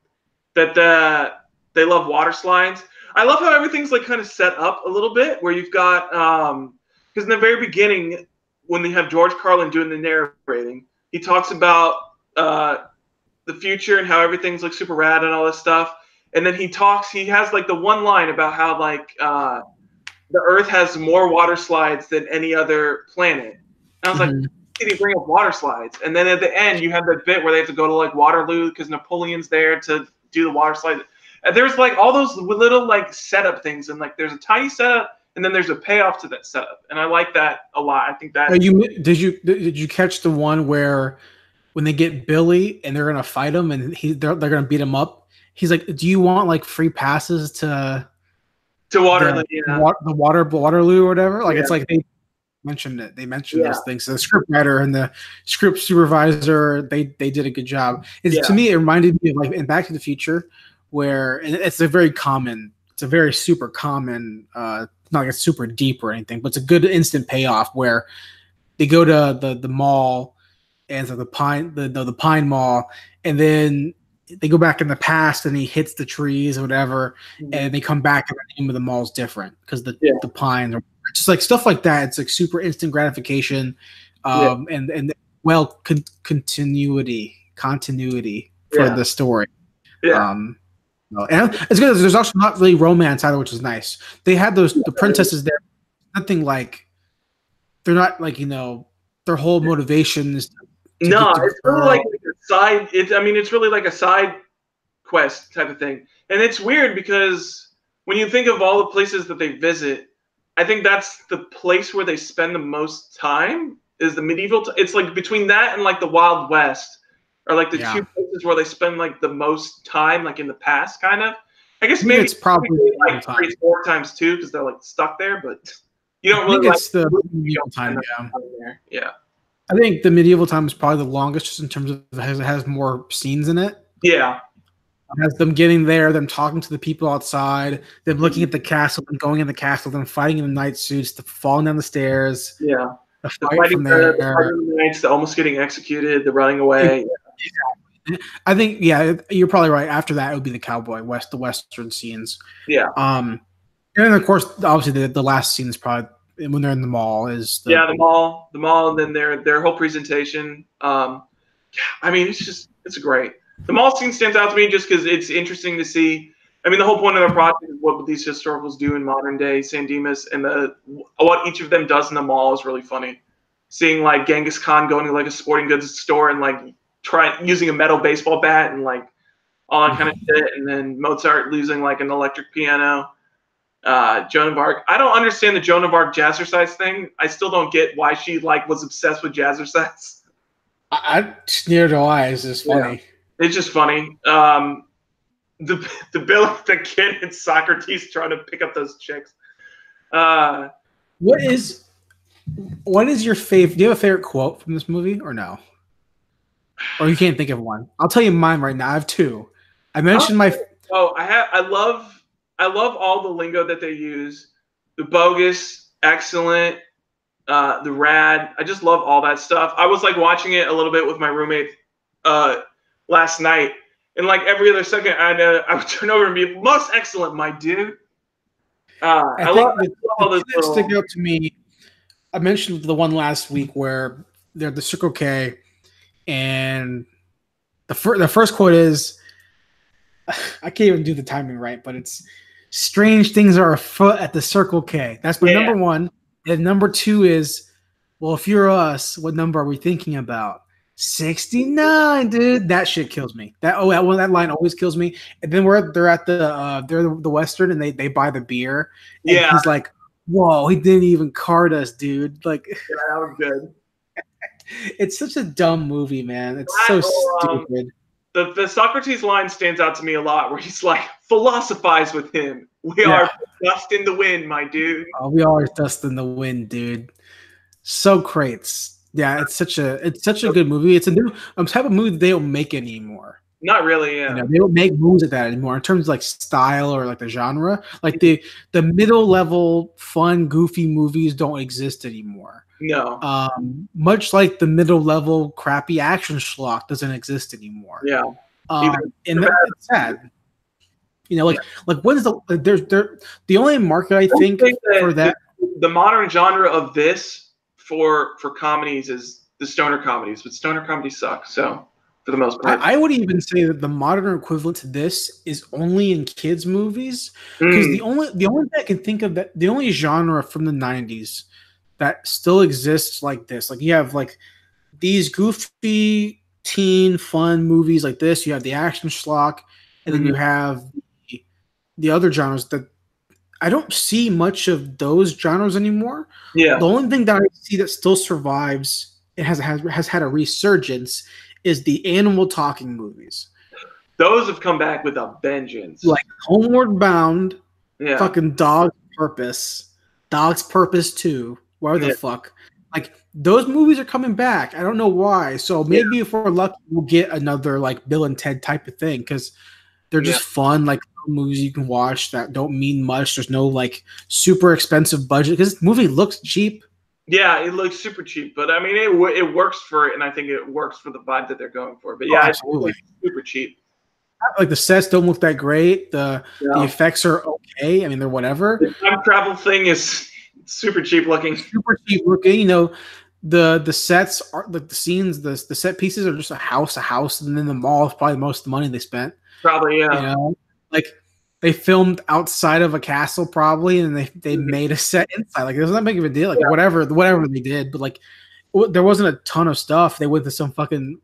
that they love water slides. I love how everything's like kind of set up a little bit, where you've got because in the very beginning, when they have George Carlin doing the narrating, he talks about the future and how everything's like super rad and all this stuff. And then he has like the one line about how like the Earth has more water slides than any other planet. And I was like, did he bring up water slides? And then at the end, you have that bit where they have to go to like Waterloo because Napoleon's there to do the water slide. And there's like all those little like setup things, and like there's a tiny setup, and then there's a payoff to that setup, and I like that a lot. I think that. Did you catch the one where when they get Billy and they're gonna fight him and they're gonna beat him up? He's like, "Do you want like free passes to Waterloo? The Waterloo or whatever?" Like it's like they mentioned it. They mentioned those things. So the script writer and the script supervisor, they did a good job. To me, it reminded me of like in Back to the Future, where it's a very super common, not like it's super deep or anything, but it's a good instant payoff where they go to the mall and so the Pine Mall, and then they go back in the past and he hits the trees or whatever, and they come back and the name of the mall is different because the pines are just like stuff like that. It's like super instant gratification, and continuity for the story. Yeah. And it's good. There's also not really romance either, which is nice. They had the princesses there. Nothing like they're not like their whole motivation is. It's really like a side. It's really like a side quest type of thing, and it's weird because when you think of all the places that they visit, I think that's the place where they spend the most time is the medieval. It's like between that and like the Wild West. Or like the two places where they spend like the most time, like in the past, kind of. I guess maybe it's probably like 3-4 times too, because they're like stuck there. But you don't really it's the medieval time. Yeah. I think the medieval time is probably the longest, just in terms of it has more scenes in it. Yeah. It has them getting there, them talking to the people outside, them looking at the castle, them going in the castle, them fighting in the night suits, the falling down the stairs. Yeah. The fighting there. The fighting the knights, the almost getting executed, the running away. Exactly. I think you're probably right. After that, it would be the western scenes. Yeah. And then of course, obviously, the last scene is probably when they're in the mall. The mall, and then their whole presentation. It's great. The mall scene stands out to me just because it's interesting to see. The whole point of the project is what these historicals do in modern day San Dimas, and what each of them does in the mall is really funny. Seeing like Genghis Khan going to like a sporting goods store and like using a metal baseball bat and like all that kind of shit, and then Mozart losing like an electric piano. Joan of Arc. I don't understand the Joan of Arc jazzercise thing. I still don't get why she like was obsessed with jazzercise. I near to why. It's just funny. Yeah. It's just funny. The kid and Socrates trying to pick up those chicks. What is What is your favorite? Do you have a favorite quote from this movie or no? Or you can't think of one? I'll tell you mine right now. I have two. I mentioned my. Oh, I love all the lingo that they use. The bogus, excellent, the rad. I just love all that stuff. I was like watching it a little bit with my roommate last night, and like every other second, I would turn over and be most excellent, my dude. I love all this. That stick out to me. I mentioned the one last week where they're at the Circle K, and the first quote is, I can't even do the timing right, but it's strange things are afoot at the Circle K. That's my number one. And number two is, well, if you're us, what number are we thinking about? 69, dude. That shit kills me. That line always kills me. And then they're at the Western and they buy the beer. And he's like, whoa, he didn't even card us, dude. Like, yeah, that was good. It's such a dumb movie, man. It's so stupid. The Socrates line stands out to me a lot, where he's like, philosophize with him. We are dust in the wind, my dude. Oh, we are dust in the wind, dude. So crates. Yeah, it's such a good movie. It's a new type of movie that they don't make anymore. Not really, yeah. They don't make movies like that anymore in terms of like style or like the genre. Like the middle level, fun, goofy movies don't exist anymore. No. Much like the middle level, crappy action schlock doesn't exist anymore. Yeah. And that's sad. Like what is the only market I think for that? The modern genre of this for comedies is the stoner comedies, but stoner comedies suck. So for the most part, I would even say that the modern equivalent to this is only in kids movies, because the only thing I can think of, that the only genre from the 90s that still exists like this, like you have like these goofy teen fun movies like this, you have the action schlock, and then you have the other genres that I don't see much of those genres anymore. Yeah. The only thing that I see that still survives, it has had a resurgence, is the animal talking movies. Those have come back with a vengeance. Like Homeward Bound, fucking Dog's Purpose 2, whatever the fuck. Like those movies are coming back. I don't know why. So maybe if we're lucky, we'll get another like Bill and Ted type of thing, because they're just fun, like movies you can watch that don't mean much. There's no like super expensive budget, because this movie looks cheap. Yeah, it looks super cheap, but I mean it works for it, and I think it works for the vibe that they're going for. But yeah, absolutely, it's super cheap. Like the sets don't look that great. The effects are okay. I mean, they're whatever. The time travel thing is super cheap looking. Super cheap looking. The sets are like the scenes. The set pieces are just a house, and then the mall is probably most of the money they spent. Probably, yeah. Like they filmed outside of a castle probably, and they made a set inside. Like, it wasn't that big of a deal. Like whatever they did, but like there wasn't a ton of stuff. They went to some fucking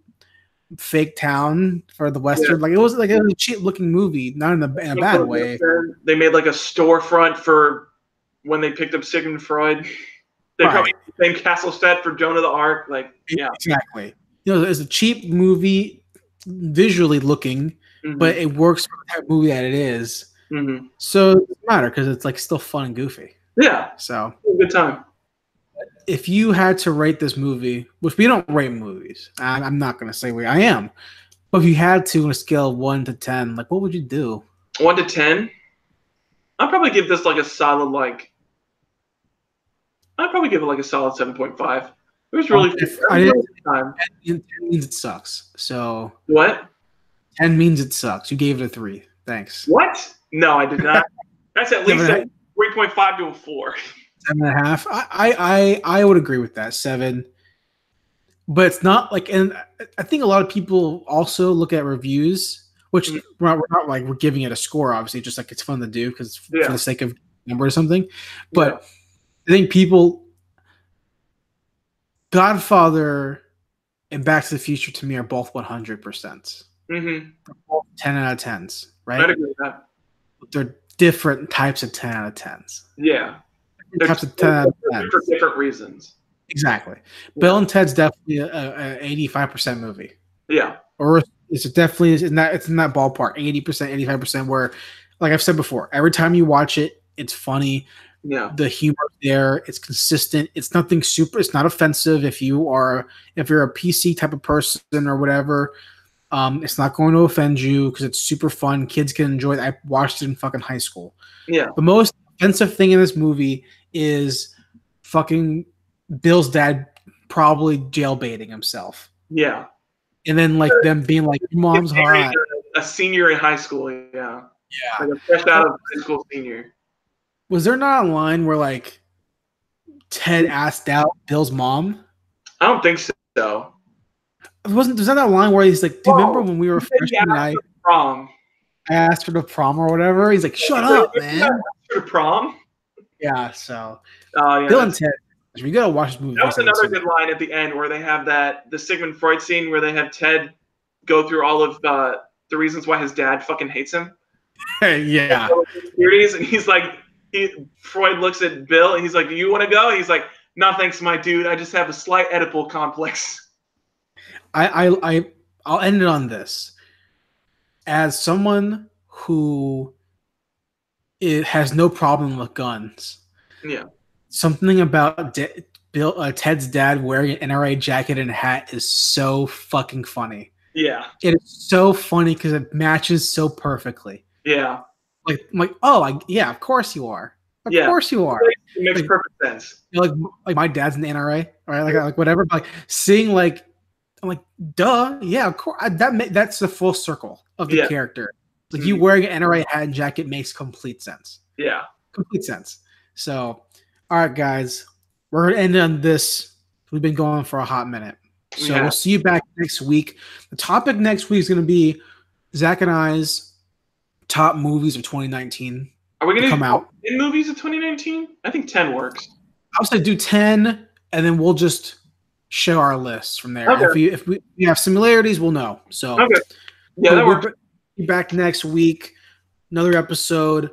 fake town for the Western. Like it was a cheap looking movie, not in a bad way. They made like a storefront for when they picked up Sigmund Freud. They probably made the same castle set for Joan of the Arc. Like, yeah, exactly. It's a cheap movie, visually looking. But it works for the type of movie that it is. So it doesn't matter, because it's like still fun and goofy. Yeah. So good time. If you had to rate this movie, which we don't rate movies, I'm not going to say I am, but if you had to on a scale of 1 to 10, like what would you do? 1 to 10? I'd probably give this like a solid I'd probably give it like a solid 7.5. It was really time. 10 means it sucks. So what? 10 means it sucks. You gave it a 3. Thanks. What? No, I did not. That's at least a 3.5 to a 4. 7.5. I would agree with that. 7. But it's not like, and I think a lot of people also look at reviews, which we're not like we're giving it a score, obviously, just like it's fun to do because for the sake of number or something. But I think Godfather and Back to the Future to me are both 100%. 10 out of 10s, right? I'd agree with that. They're different types of 10 out of 10s. Yeah. Different types of 10 out of 10s. For different reasons. Exactly. Yeah. Bill and Ted's definitely an 85% movie. Yeah. Or it's definitely it's in that ballpark, 80%, 85%, where, like I've said before, every time you watch it, It's funny. Yeah. The humor there, it's consistent. It's nothing super. It's not offensive if you're a PC type of person or whatever. It's not going to offend you because it's super fun. Kids can enjoy it. I watched it in fucking high school. Yeah. The most offensive thing in this movie is fucking Bill's dad probably jail baiting himself. Yeah. And then like them being like, your mom's hot. A senior in high school. Yeah. Yeah. Like a fresh out of high school senior. Was there not a line where like Ted asked out Bill's mom? I don't think so. Was that line where he's like, do you remember when we were freshmen? I asked her to prom or whatever. He's like, shut up, man. Asked her to prom? Yeah, so yeah, Bill and Ted. You gotta watch this movie. That was another good line at the end where they have the Sigmund Freud scene where they have Ted go through all of the reasons why his dad fucking hates him. Yeah. And he's like, Freud looks at Bill and he's like, "You want to go?" And he's like, "No, thanks, my dude. I just have a slight Oedipal complex." I'll end it on this. As someone who has no problem with guns, yeah, something about Ted's dad wearing an NRA jacket and hat is so fucking funny. Yeah, it is so funny because it matches so perfectly. Yeah, yeah, of course you are. Of course you are. It makes perfect sense. Like my dad's in the NRA, right? Like whatever. But like seeing I'm like, duh, yeah, of course. That's the full circle of the character. Like you wearing an NRA hat and jacket makes complete sense. Yeah, complete sense. So, all right, guys, we're gonna end on this. We've been going for a hot minute, so we'll see you back next week. The topic next week is going to be Zach and I's top movies of 2019. Are we going to come out in movies of 2019? I think 10 works. I was going to do 10, and then we'll just show our lists from there. Okay. If we have similarities, we'll know. So, okay. Yeah, that works. Be back next week. Another episode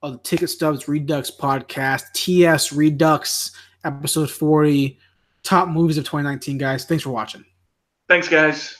of the Ticket Stubs Redux podcast. TS Redux, episode 40. Top movies of 2019, guys. Thanks for watching. Thanks, guys.